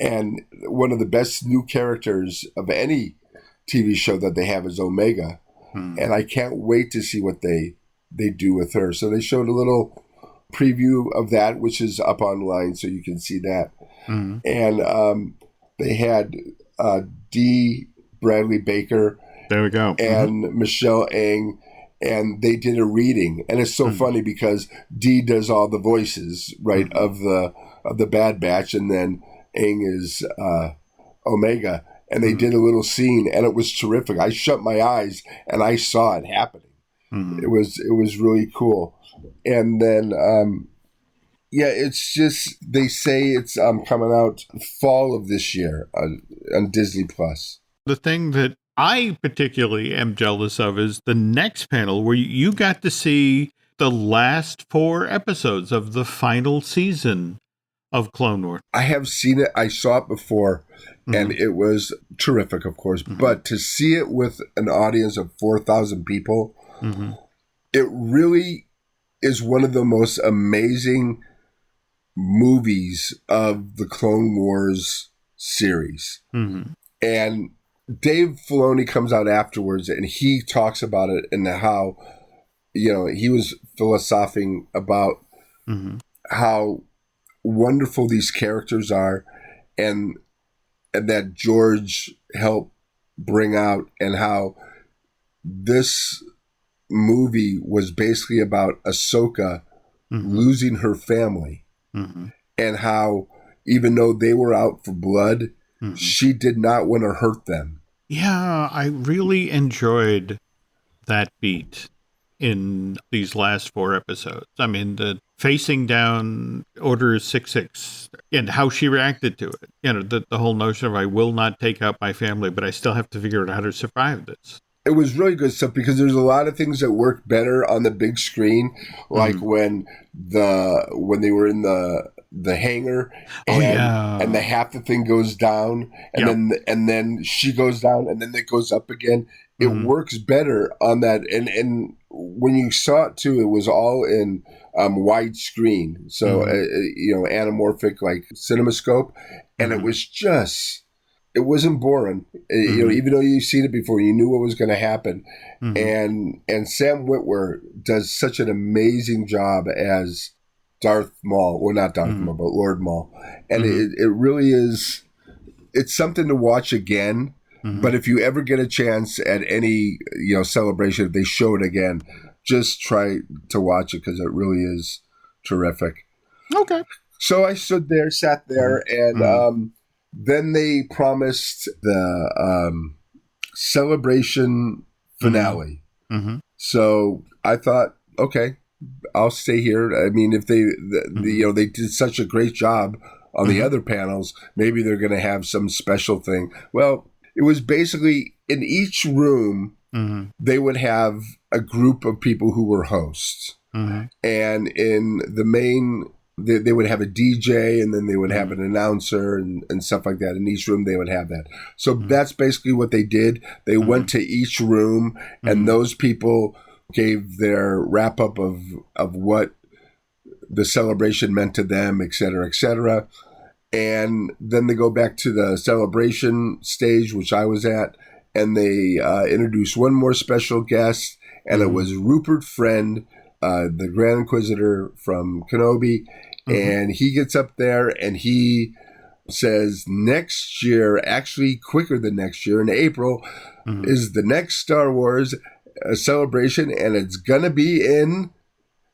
And one of the best new characters of any TV show that they have is Omega. And I can't wait to see what they do with her. So they showed a little preview of that, which is up online, so you can see that. And they had Dee Bradley Baker. There we go. And Michelle Ang, and they did a reading. And it's so funny because Dee does all the voices, right, of the Bad Batch, and then Ang is Omega. And they did a little scene, and it was terrific. I shut my eyes, and I saw it happening. It was really cool. And then, it's just, they say it's coming out fall of this year on Disney Plus. The thing that I particularly am jealous of is the next panel where you got to see the last 4 episodes of the final season of Clone Wars. I have seen it. I saw it before, and it was terrific, of course. But to see it with an audience of 4,000 people, it really is one of the most amazing movies of the Clone Wars series. And Dave Filoni comes out afterwards, and he talks about it and how, he was philosophizing about how wonderful these characters are, and that George helped bring out, and how this movie was basically about Ahsoka losing her family, and how even though they were out for blood, she did not want to hurt them. Yeah, I really enjoyed that beat in these last 4 episodes. I mean, the facing down Order 66 and how she reacted to it. The whole notion of, I will not take out my family, but I still have to figure out how to survive this. It was really good stuff because there's a lot of things that work better on the big screen, like when they were in the hangar and the half the thing goes down and then she goes down and then it goes up again. It works better on that. And when you saw it too, it was all in widescreen, so anamorphic, like CinemaScope, and it wasn't boring. Even though you've seen it before, you knew what was going to happen. And Sam Witwer does such an amazing job as Darth Maul. Well, not Darth Maul, but Lord Maul. And it really is, it's something to watch again. But if you ever get a chance at any celebration, if they show it again, just try to watch it because it really is terrific. Okay. So I sat there, and then they promised the celebration finale. So I thought, okay, I'll stay here. I mean, if they did such a great job on the other panels, maybe they're going to have some special thing. Well, it was basically in each room, they would have a group of people who were hosts. And in the main, they would have a DJ, and then they would have an announcer and stuff like that. In each room, they would have that. So that's basically what they did. They went to each room, and those people gave their wrap up of what the celebration meant to them, et cetera, et cetera. And then they go back to the celebration stage, which I was at, and they introduced one more special guest, and it was Rupert Friend, the Grand Inquisitor from Kenobi. And he gets up there and he says next year, actually quicker than next year, in April, is the next Star Wars celebration, and it's going to be in,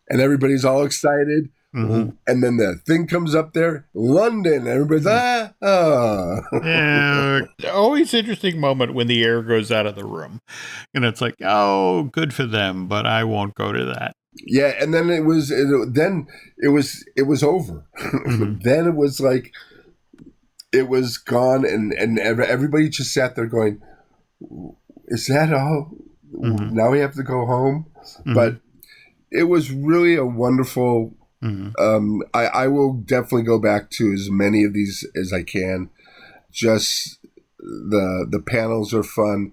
and everybody's all excited, Mm-hmm. And then the thing comes up there, London. Everybody's, Yeah, always interesting moment when the air goes out of the room. And it's like, oh, good for them, but I won't go to that. Yeah, and then it was over. Mm-hmm. Then it was like, it was gone, and everybody just sat there going, is that all? Mm-hmm. Now we have to go home? Mm-hmm. But it was really a wonderful... Mm-hmm. I will definitely go back to as many of these as I can. Just the panels are fun.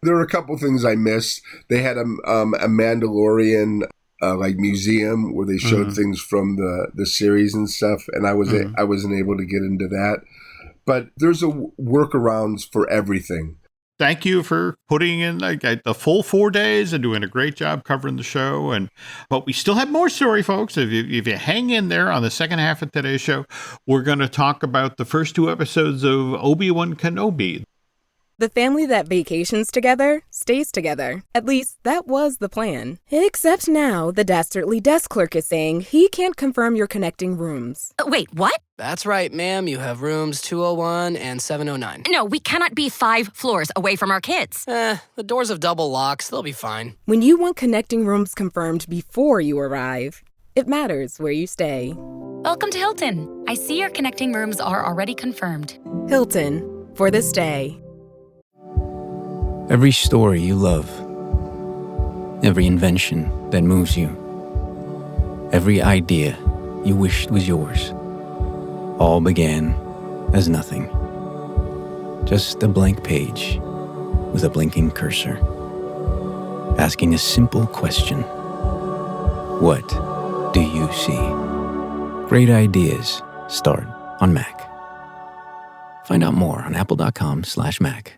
There were a couple things I missed. They had a Mandalorian like museum where they showed things from the series and stuff, and I wasn't able to get into that. But there's a workarounds for everything. Thank you for putting in the full 4 days and doing a great job covering the show. But we still have more story, folks. If you hang in there on the second half of today's show, we're going to talk about the first 2 episodes of Obi-Wan Kenobi. The family that vacations together stays together. At least, that was the plan. Except now, the dastardly desk clerk is saying he can't confirm your connecting rooms. Wait, what? That's right, ma'am. You have rooms 201 and 709. No, we cannot be 5 floors away from our kids. The doors have double locks. They'll be fine. When you want connecting rooms confirmed before you arrive, it matters where you stay. Welcome to Hilton. I see your connecting rooms are already confirmed. Hilton, for the stay. Every story you love, every invention that moves you, every idea you wished was yours, all began as nothing. Just a blank page with a blinking cursor, asking a simple question. What do you see? Great ideas start on Mac. Find out more on apple.com/Mac.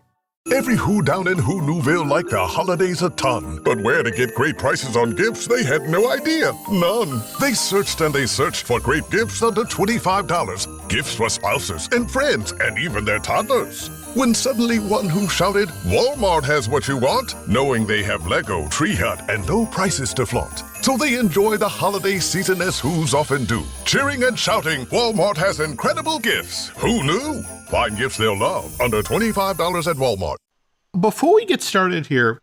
Every Who down in Who Newville liked the holidays a ton. But where to get great prices on gifts, they had no idea. None. They searched and they searched for great gifts under $25. Gifts for spouses and friends and even their toddlers. When suddenly one Who shouted, Walmart has what you want, knowing they have Lego, Tree Hut, and low prices to flaunt. So they enjoy the holiday season as Who's often do. Cheering and shouting, Walmart has incredible gifts. Who knew? Find gifts they'll love under $25 at Walmart. Before we get started here,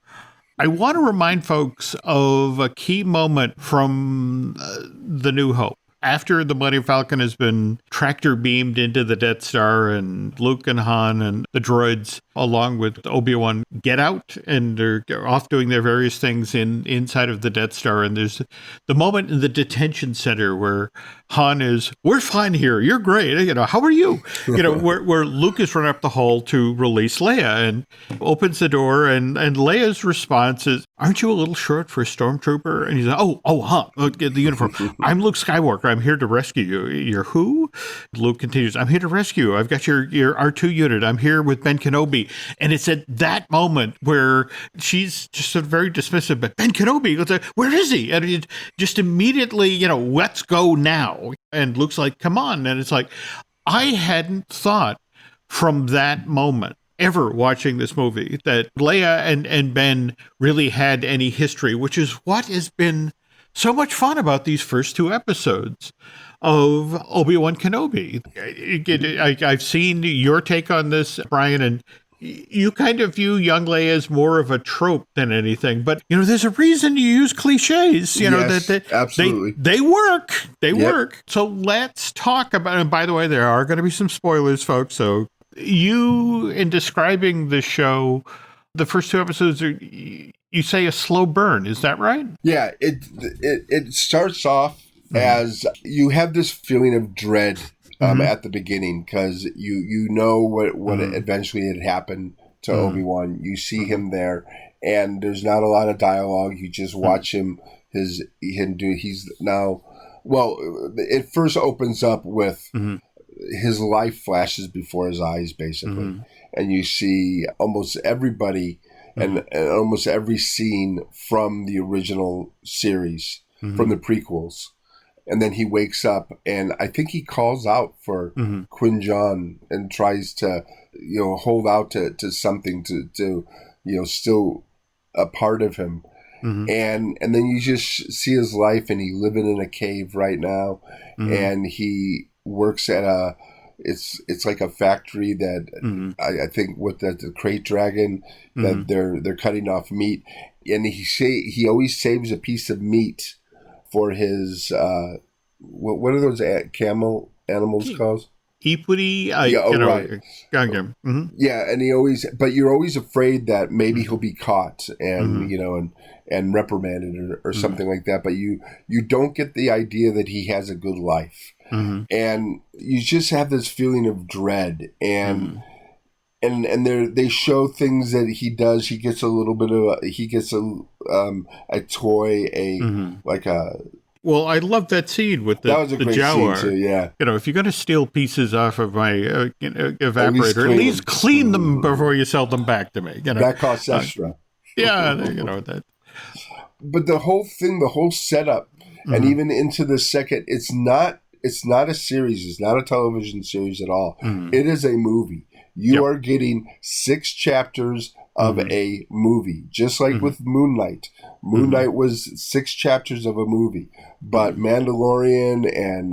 I want to remind folks of a key moment from The New Hope. After the Millennium Falcon has been tractor beamed into the Death Star and Luke and Han and the droids, along with Obi-Wan, get out and they're off doing their various things inside of the Death Star. And there's the moment in the detention center where Han is, we're fine here. You're great. How are you? Where Luke is run up the hall to release Leia and opens the door. And Leia's response is, aren't you a little short for a stormtrooper? And he's like, get the uniform. I'm Luke Skywalker. I'm here to rescue you. You're who? Luke continues, I'm here to rescue you. I've got your R2 unit. I'm here with Ben Kenobi. And it's at that moment where she's just sort of very dismissive, but Ben Kenobi, where is he? And it just immediately, let's go now. And Luke's like, come on. And it's like, I hadn't thought from that moment, ever watching this movie, that Leia and Ben really had any history, which is what has been so much fun about these first 2 episodes of Obi-Wan Kenobi. I've seen your take on this, Brian, and you kind of view young Leia as more of a trope than anything. But, there's a reason you use cliches, yes, that absolutely. They work. They work. So let's talk about, and by the way, there are going to be some spoilers, folks. So you, in describing the show, the first 2 episodes are, you say, a slow burn. Is that right? Yeah, it starts off as you have this feeling of dread at the beginning because you know what eventually had happened to Obi-Wan. You see him there, and there's not a lot of dialogue. You just watch him do. He's now, well, it first opens up with his life flashes before his eyes, basically, and you see almost everybody and almost every scene from the original series, from the prequels. And then he wakes up, and I think he calls out for Quinjon and tries to, hold out to something to still a part of him. and then you just see his life, and he living in a cave right now, and he works at it's like a factory that I think with the crate dragon that they're cutting off meat, and he always saves a piece of meat for his what are those camel animals called? Equity, right. Yeah, and but you're always afraid that maybe he'll be caught and and reprimanded or something like that. But you don't get the idea that he has a good life, and you just have this feeling of dread and they show things that he does. He gets a little bit of a toy, like a. Well, I love that scene with the that was a great Jaguar. Scene too, yeah. If you're going to steal pieces off of my evaporator, at least clean them before you sell them back to me. That costs extra. That. But the whole thing, the whole setup, and even into the second, it's not a series. It's not a television series at all. It is a movie. You are getting 6 chapters of a movie, just like with Moon Knight. Moon Knight was 6 chapters of a movie, but Mandalorian and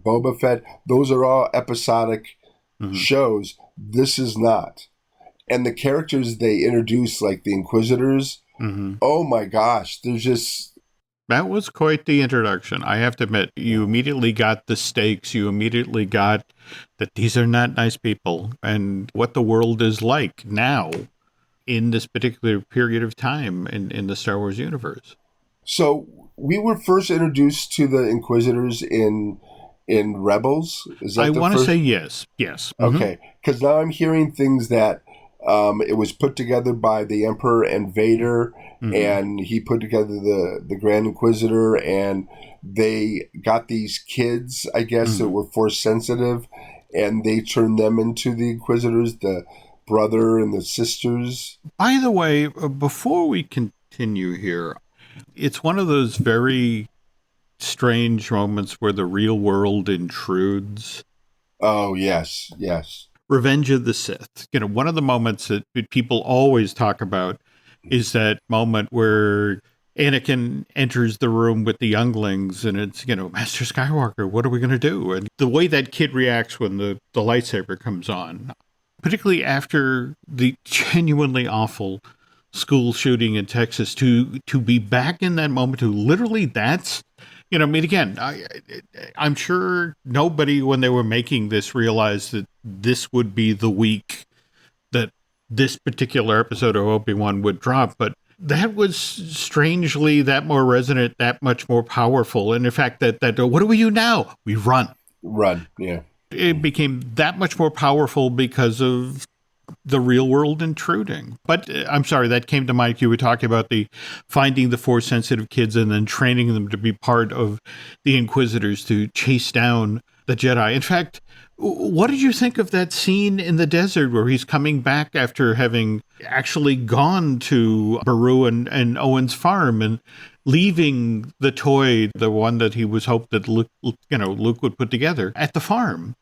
Boba Fett, those are all episodic shows. This is not. And the characters they introduce, like the Inquisitors, oh my gosh, they're just... That was quite the introduction. I have to admit, you immediately got the stakes. You immediately got that these are not nice people and what the world is like now in this particular period of time in the Star Wars universe. So we were first introduced to the Inquisitors in Rebels. Is that I want to say yes. Yes. Okay, because now I'm hearing things that it was put together by the Emperor and Vader, and he put together the Grand Inquisitor, and they got these kids, I guess, that were Force sensitive, and they turned them into the Inquisitors, the brother and the sisters. By the way, before we continue here, it's one of those very strange moments where the real world intrudes. Oh, yes, yes. Revenge of the Sith. One of the moments that people always talk about is that moment where Anakin enters the room with the younglings and it's, Master Skywalker, what are we going to do? And the way that kid reacts when the lightsaber comes on, particularly after the genuinely awful school shooting in Texas, to be back in that moment, to literally that's, again, I'm sure nobody when they were making this realized that this would be the week that this particular episode of Obi-Wan would drop, but that was strangely that more resonant, that much more powerful. And in fact, that what do we do now? We run. Run, yeah. It became that much more powerful because of the real world intruding. But I'm sorry, that came to mind. You were talking about the finding the Force sensitive kids and then training them to be part of the Inquisitors to chase down the Jedi. In fact, what did you think of that scene in the desert where he's coming back after having actually gone to Baru and Owen's farm and leaving the toy, the one that he was hoped that Luke would put together at the farm,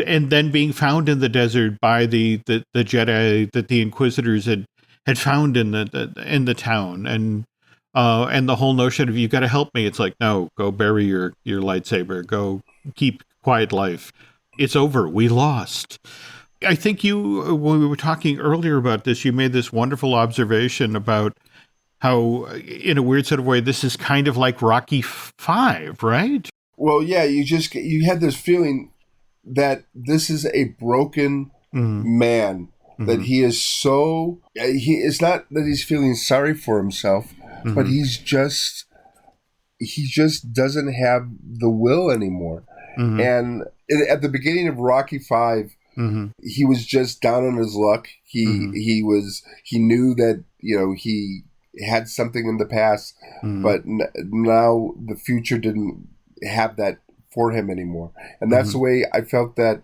and then being found in the desert by the Jedi that the Inquisitors had found in the town, and the whole notion of, you got to help me. It's like, no, go bury your lightsaber, go keep quiet life. It's over. We lost. I think when we were talking earlier about this, you made this wonderful observation about how, in a weird sort of way, this is kind of like Rocky V, right? Well, yeah, you had this feeling that this is a broken man, that he is so, it's not that he's feeling sorry for himself, but he just doesn't have the will anymore. And at the beginning of Rocky V, he was just down on his luck. He knew that, he had something in the past, but now the future didn't have that for him anymore. And that's the way I felt that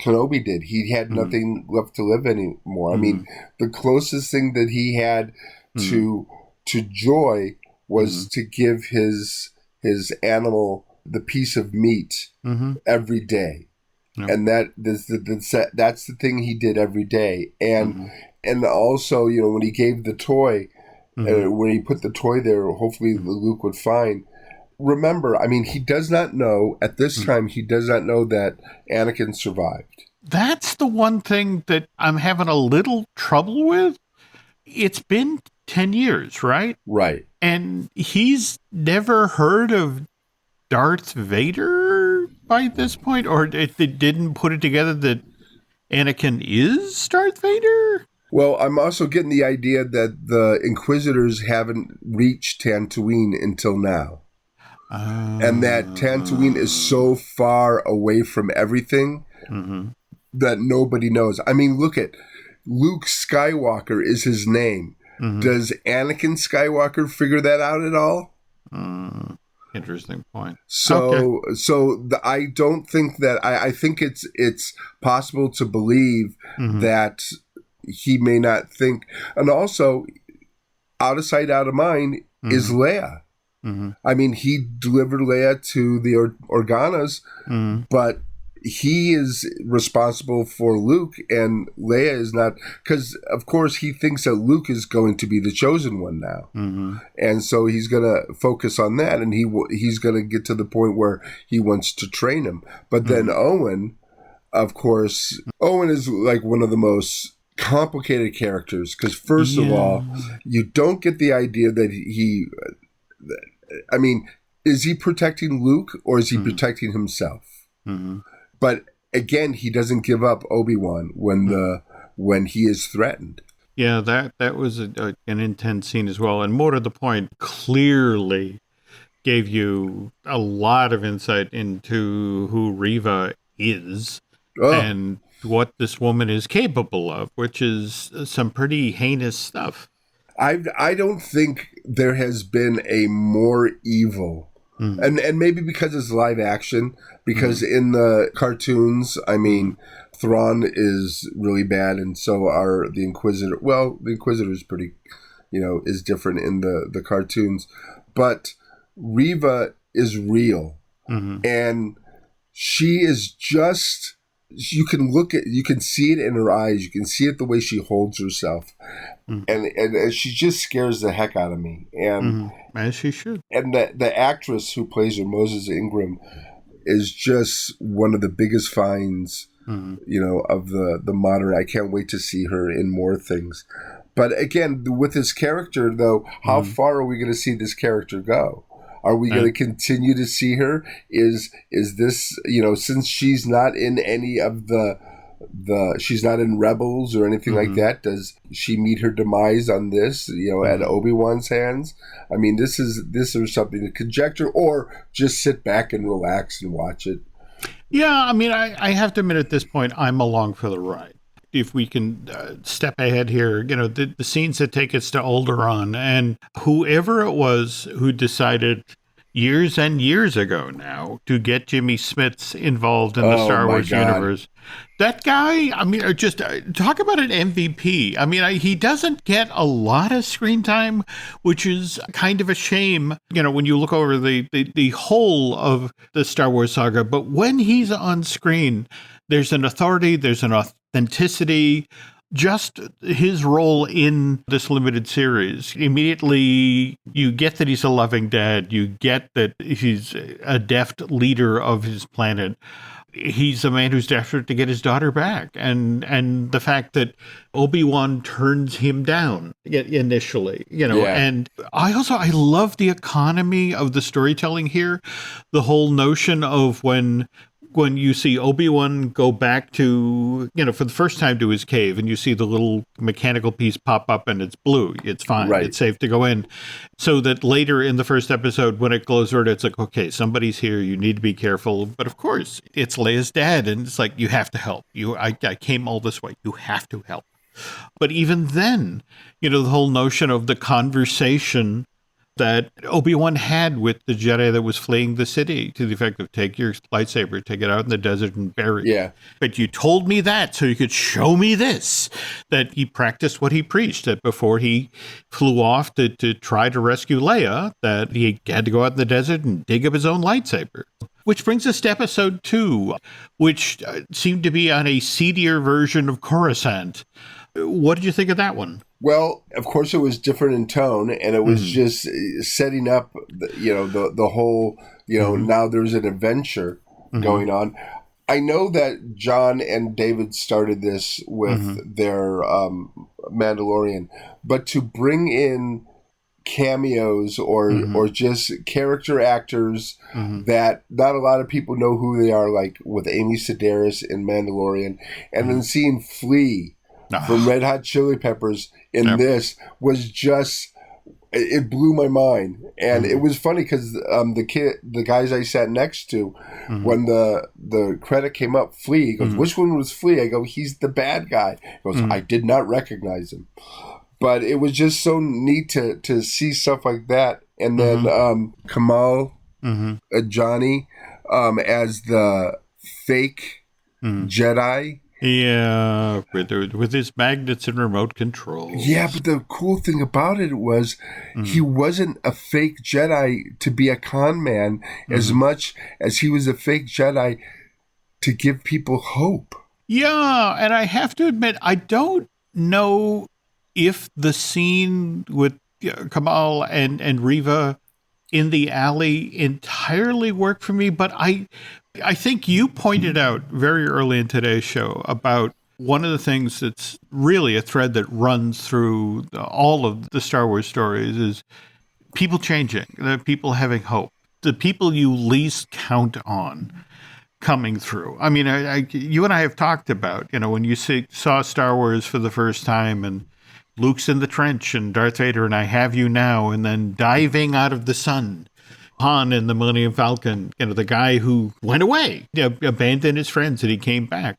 Kenobi did. He had nothing left to live anymore. I mean, the closest thing that he had to joy was to give his animal the piece of meat every day. Yep. And that's the thing he did every day. And also, when he gave the toy, when he put the toy there, hopefully Luke would find. Remember, I mean, he does not know, at this time, he does not know that Anakin survived. That's the one thing that I'm having a little trouble with. It's been 10 years, right? Right. And he's never heard of Darth Vader by this point? Or they didn't put it together that Anakin is Darth Vader? Well, I'm also getting the idea that the Inquisitors haven't reached Tatooine until now. And that Tatooine is so far away from everything that nobody knows. I mean, look at Luke Skywalker is his name. Does Anakin Skywalker figure that out at all? Interesting point. So, I don't think that. I think it's possible to believe that he may not think. And also, out of sight, out of mind is Leia. I mean, he delivered Leia to the Organas, but he is responsible for Luke, and Leia is not, because of course he thinks that Luke is going to be the chosen one now, and so he's going to focus on that, and he's going to get to the point where he wants to train him. But then Owen, of course, Owen is like one of the most complicated characters, because first of all, you don't get the idea that I mean, is he protecting Luke or is he protecting himself? But again, he doesn't give up Obi-Wan when he is threatened. Yeah, that was an intense scene as well. And more to the point, clearly gave you a lot of insight into who Reva is and what this woman is capable of, which is some pretty heinous stuff. I don't think there has been a more evil, and maybe because it's live action, because in the cartoons, I mean, Thrawn is really bad, and so are the Inquisitor. Well, the Inquisitor is pretty, is different in the cartoons, but Reva is real, and she is just. You can see it in her eyes. You can see it the way she holds herself, and she just scares the heck out of me. And as she should. And the actress who plays her, Moses Ingram, is just one of the biggest finds, of the modern. I can't wait to see her in more things. But again, with this character, though, how far are we going to see this character go? Are we going to continue to see her? Is this, since she's not in any of she's not in Rebels or anything like that, does she meet her demise on this, at Obi-Wan's hands? I mean, this is something to conjecture or just sit back and relax and watch it. Yeah, I mean, I have to admit at this point, I'm along for the ride. If we can step ahead here, the scenes that take us to Alderaan, and whoever it was who decided years and years ago now to get Jimmy Smits involved in the Star Wars universe. That guy, I mean, just talk about an MVP. I mean, he doesn't get a lot of screen time, which is kind of a shame, when you look over the whole of the Star Wars saga. But when he's on screen, there's an authority, there's an authenticity, just his role in this limited series. Immediately, you get that he's a loving dad. You get that he's a deft leader of his planet. He's a man who's desperate to get his daughter back. And the fact that Obi-Wan turns him down initially, and I love the economy of the storytelling here. The whole notion of when you see Obi-Wan go back to, for the first time to his cave, and you see the little mechanical piece pop up and it's blue, it's fine, It's safe to go in. So that later in the first episode, when it glows red, it's like, okay, somebody's here, you need to be careful. But of course, it's Leia's dad, and it's like, you have to help. I came all this way, you have to help. But even then, the whole notion of the conversation that Obi-Wan had with the Jedi that was fleeing the city, to the effect of, take your lightsaber, take it out in the desert and bury it. Yeah. But you told me that so you could show me this, that he practiced what he preached, that before he flew off to try to rescue Leia, that he had to go out in the desert and dig up his own lightsaber. Which brings us to episode 2, which seemed to be on a seedier version of Coruscant. What did you think of that one? Well, of course, it was different in tone, and it was just setting up, the whole, now there's an adventure going on. I know that John and David started this with their Mandalorian, but to bring in cameos or just character actors that not a lot of people know who they are, like with Amy Sedaris in Mandalorian, and then seeing Flea from Red Hot Chili Peppers in this was just, it blew my mind. And it was funny because the guys I sat next to, when the credit came up, Flea, he goes, which one was Flea? I go, he's the bad guy. He goes, I did not recognize him. But it was just so neat to see stuff like that. And then Kamal Johnny as the fake Jedi. Yeah, with his magnets and remote controls. Yeah, but the cool thing about it was he wasn't a fake Jedi to be a con man as much as he was a fake Jedi to give people hope. Yeah, and I have to admit, I don't know if the scene with Kamal and Reva in the alley entirely worked for me, but I think you pointed out very early in today's show about one of the things that's really a thread that runs through all of the Star Wars stories is people changing, the people having hope, the people you least count on coming through. I mean, you and I have talked about, when you saw Star Wars for the first time and Luke's in the trench and Darth Vader and I have you now, and then diving out of the sun. Han in the Millennium Falcon, the guy who went away, abandoned his friends and he came back.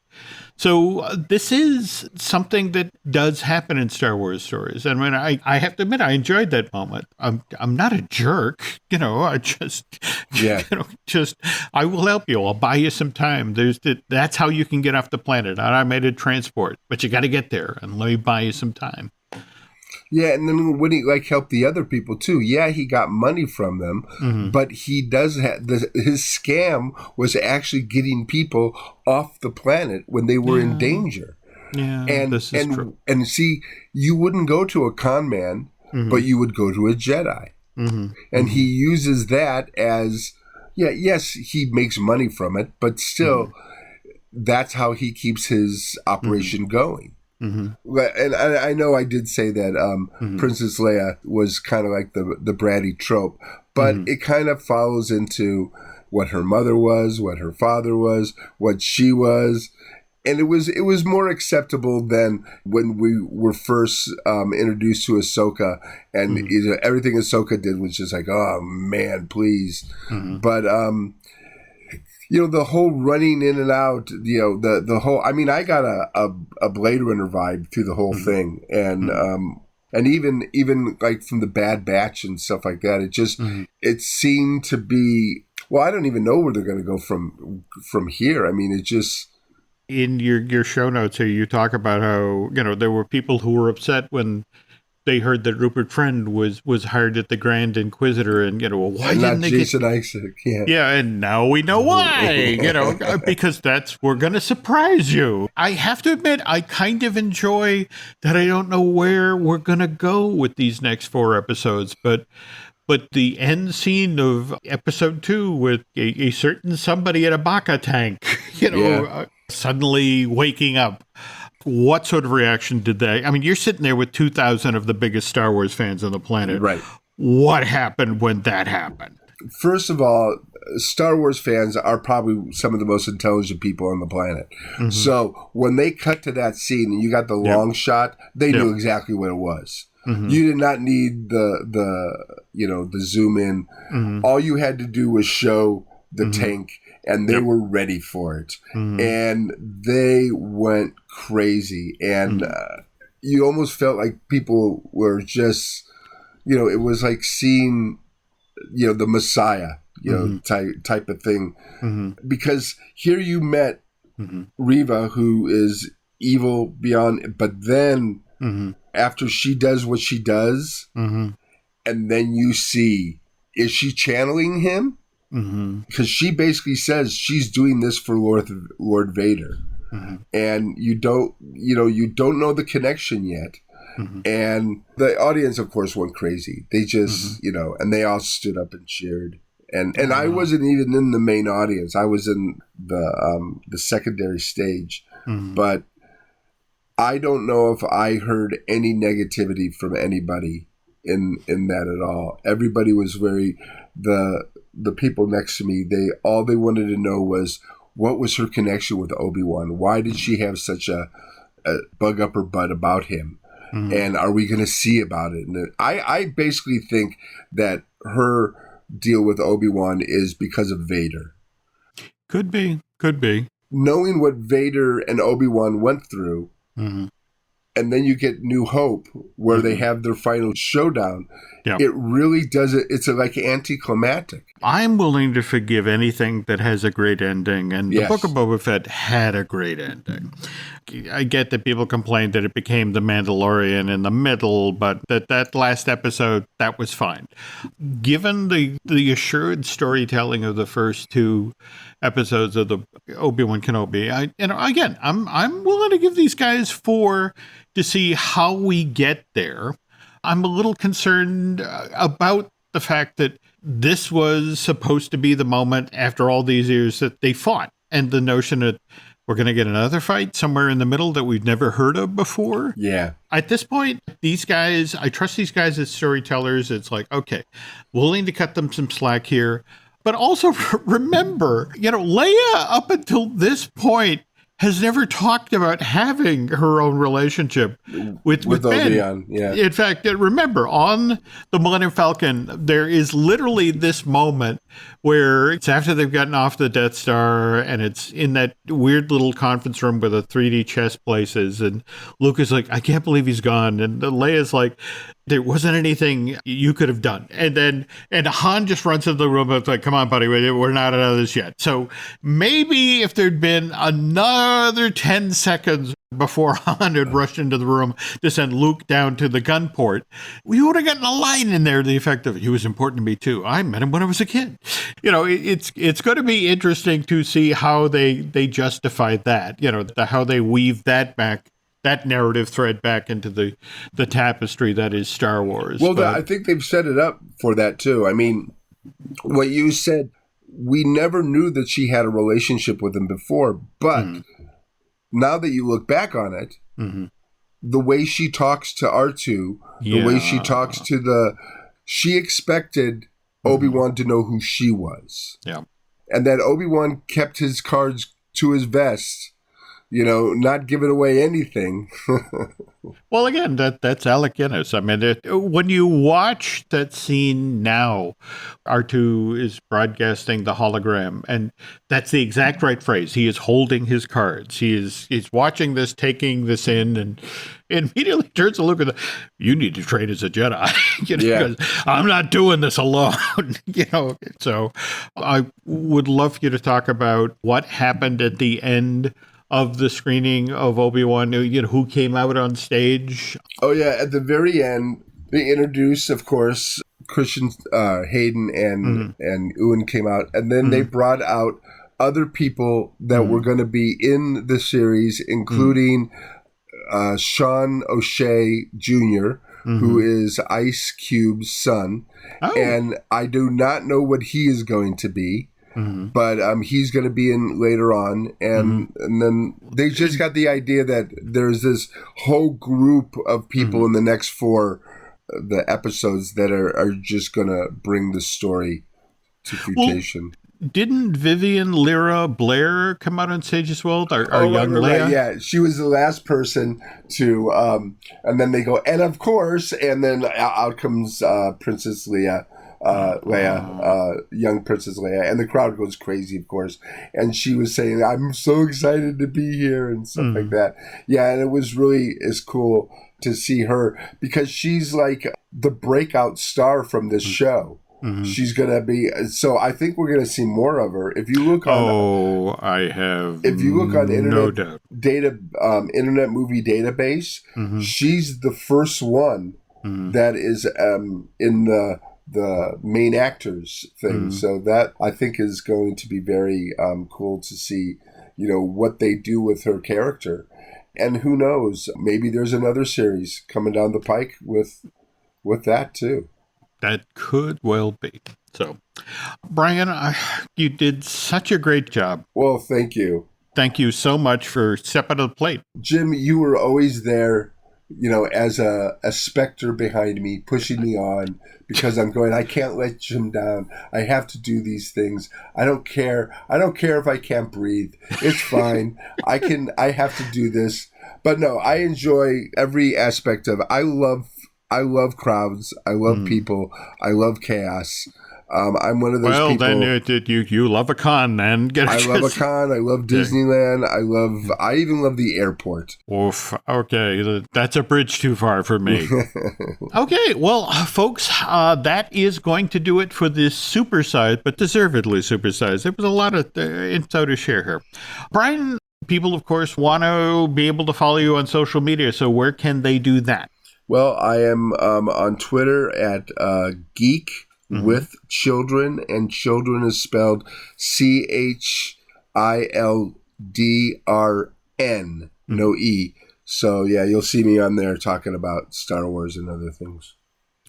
So this is something that does happen in Star Wars stories. And when I have to admit, I enjoyed that moment. I'm not a jerk, I just, I will help you. I'll buy you some time. That's how you can get off the planet, automated transport, but you got to get there and let me buy you some time. Yeah, and then when he helped the other people too, he got money from them, but he does have his scam was actually getting people off the planet when they were in danger. Yeah, this is true. And see, you wouldn't go to a con man, but you would go to a Jedi, and he uses that as yes, he makes money from it, but still, that's how he keeps his operation going. And I know I did say that Princess Leia was kind of like the bratty trope, but it kind of follows into what her mother was, what her father was, what she was, and it was more acceptable than when we were first introduced to Ahsoka, and everything Ahsoka did was just like, oh man, please, but the whole running in and out, the whole, I mean, I got a Blade Runner vibe through the whole thing. And even like from the Bad Batch and stuff like that, it just, it seemed to be, well, I don't even know where they're going to go from here. I mean, it just. In your show notes here, you talk about how, there were people who were upset when they heard that Rupert Friend was hired at the Grand Inquisitor, and why didn't they Jason Isaac? Yeah, and now we know why. Because we're going to surprise you. I have to admit, I kind of enjoy that. I don't know where we're going to go with these next 4 episodes, but the end scene of episode 2 with a certain somebody at a Bacca tank, suddenly waking up. What sort of reaction did they? I mean, you're sitting there with 2,000 of the biggest Star Wars fans on the planet. Right. What happened when that happened? First of all, Star Wars fans are probably some of the most intelligent people on the planet. So when they cut to that scene and you got the long shot, they knew exactly what it was. You did not need the zoom in. All you had to do was show the tank, and they were ready for it. And they went crazy. And you almost felt like people were just, it was like seeing, the Messiah, type of thing. Because here you met Reva, who is evil beyond, but then after she does what she does, and then you see, is she channeling him? Because she basically says she's doing this for Lord Vader. and you don't know the connection yet. And the audience, of course, went crazy. They just, and they all stood up and cheered. And I wasn't even in the main audience. I was in the secondary stage. But I don't know if I heard any negativity from anybody in that at all. Everybody was the people next to me, all they wanted to know was, what was her connection with Obi-Wan? Why did she have such a bug up her butt about him? And are we going to see about it? And I basically think that her deal with Obi-Wan is because of Vader. Could be. Knowing what Vader and Obi-Wan went through, and then you get New Hope, where they have their final showdown. Yep. It really does it. It's like anticlimactic. I'm willing to forgive anything that has a great ending, and the Book of Boba Fett had a great ending. I get that people complained that it became The Mandalorian in the middle, but that last episode, that was fine. Given the assured storytelling of the first two episodes of the Obi-Wan Kenobi, I'm willing to give these guys 4 to see how we get there. I'm a little concerned about the fact that this was supposed to be the moment after all these years that they fought, and the notion that we're going to get another fight somewhere in the middle that we've never heard of before. Yeah. At this point, these guys, I trust these guys as storytellers. It's like, okay, willing to cut them some slack here. But also remember, Leia up until this point has never talked about having her own relationship with Ben. Obi-Wan, yeah. In fact, remember, on the Millennium Falcon, there is literally this moment where it's after they've gotten off the Death Star, and it's in that weird little conference room where the 3D chess places, and Luke is like, I can't believe he's gone. And Leia's like, there wasn't anything you could have done. And Han just runs into the room and it's like, come on, buddy, we're not out of this yet. So maybe if there'd been another 10 seconds before Han had rushed into the room to send Luke down to the gun port, we would have gotten a line in there to the effect of, he was important to me too. I met him when I was a kid. It's going to be interesting to see how they justify that, how they weave that back, that narrative thread back into the tapestry that is Star Wars. Well, I think they've set it up for that too. I mean, what you said, we never knew that she had a relationship with him before, but now that you look back on it, the way she talks to R2, the way she talks to she expected Obi-Wan to know who she was. Yeah. And that Obi-Wan kept his cards to his vest, not giving away anything. Well, again, that's Alec Guinness. I mean, when you watch that scene now, R2 is broadcasting the hologram, and that's the exact right phrase. He is holding his cards. He's watching this, taking this in, and immediately turns to Luke and you need to train as a Jedi, because I'm not doing this alone. So I would love you to talk about what happened at the end of the screening of Obi-Wan, who came out on stage. Oh, yeah. At the very end, they introduced, of course, Christian Hayden and Ewan came out. And then they brought out other people that were going to be in the series, including Sean O'Shea Jr., who is Ice Cube's son. Oh. And I do not know what he is going to be. But he's going to be in later on. And then they just got the idea that there's this whole group of people in the next 4 the episodes that are just going to bring the story to fruition. Well, didn't Vivian Lyra Blair come out on stage as well? Our young Leia? Right. Yeah, she was the last person to, and then they go, and of course, and then out comes Princess Leia. Young Princess Leia, and the crowd goes crazy, of course. And she was saying, "I'm so excited to be here" and stuff like that. Yeah, and it was really cool to see her because she's like the breakout star from this show. She's gonna be. So I think we're gonna see more of her. If you look on, I have. If you look on no doubt. Internet Movie Database, she's the first one that is in the main actors thing. So that I think is going to be very cool to see what they do with her character. And who knows, maybe there's another series coming down the pike with that too. That could well be. So, Brian, you did such a great job. Well, thank you. Thank you so much for stepping to the plate. Jim, you were always there, as a specter behind me, pushing me on, because I'm going, I can't let Jim down. I have to do these things. I don't care. I don't care if I can't breathe. It's fine. I have to do this. But no, I enjoy every aspect of it. I love crowds. I love people. I love chaos. I'm one of those people. Well, then you love a con, then. I love a con. I love Disneyland. I even love the airport. Oof. Okay. That's a bridge too far for me. Okay. Well, folks, that is going to do it for this supersized, but deservedly supersized. There was a lot of info to share here. Brian, people, of course, want to be able to follow you on social media. So where can they do that? Well, I am on Twitter at Geek with Children, and Children is spelled CHILDRN, no E. So yeah, you'll see me on there talking about Star Wars and other things.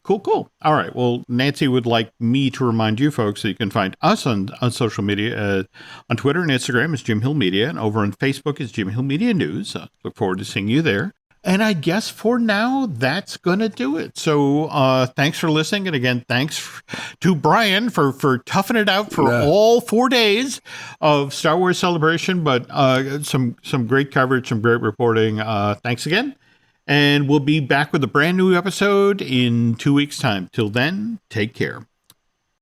Cool. All right. Well, Nancy would like me to remind you folks that you can find us on social media. On Twitter and Instagram is Jim Hill Media, and over on Facebook is Jim Hill Media News. Look forward to seeing you there. And I guess for now, that's going to do it. So thanks for listening. And again, thanks to Brian for toughing it out for all 4 days of Star Wars Celebration. But some great coverage, some great reporting. Thanks again. And we'll be back with a brand new episode in 2 weeks' time. Till then, take care.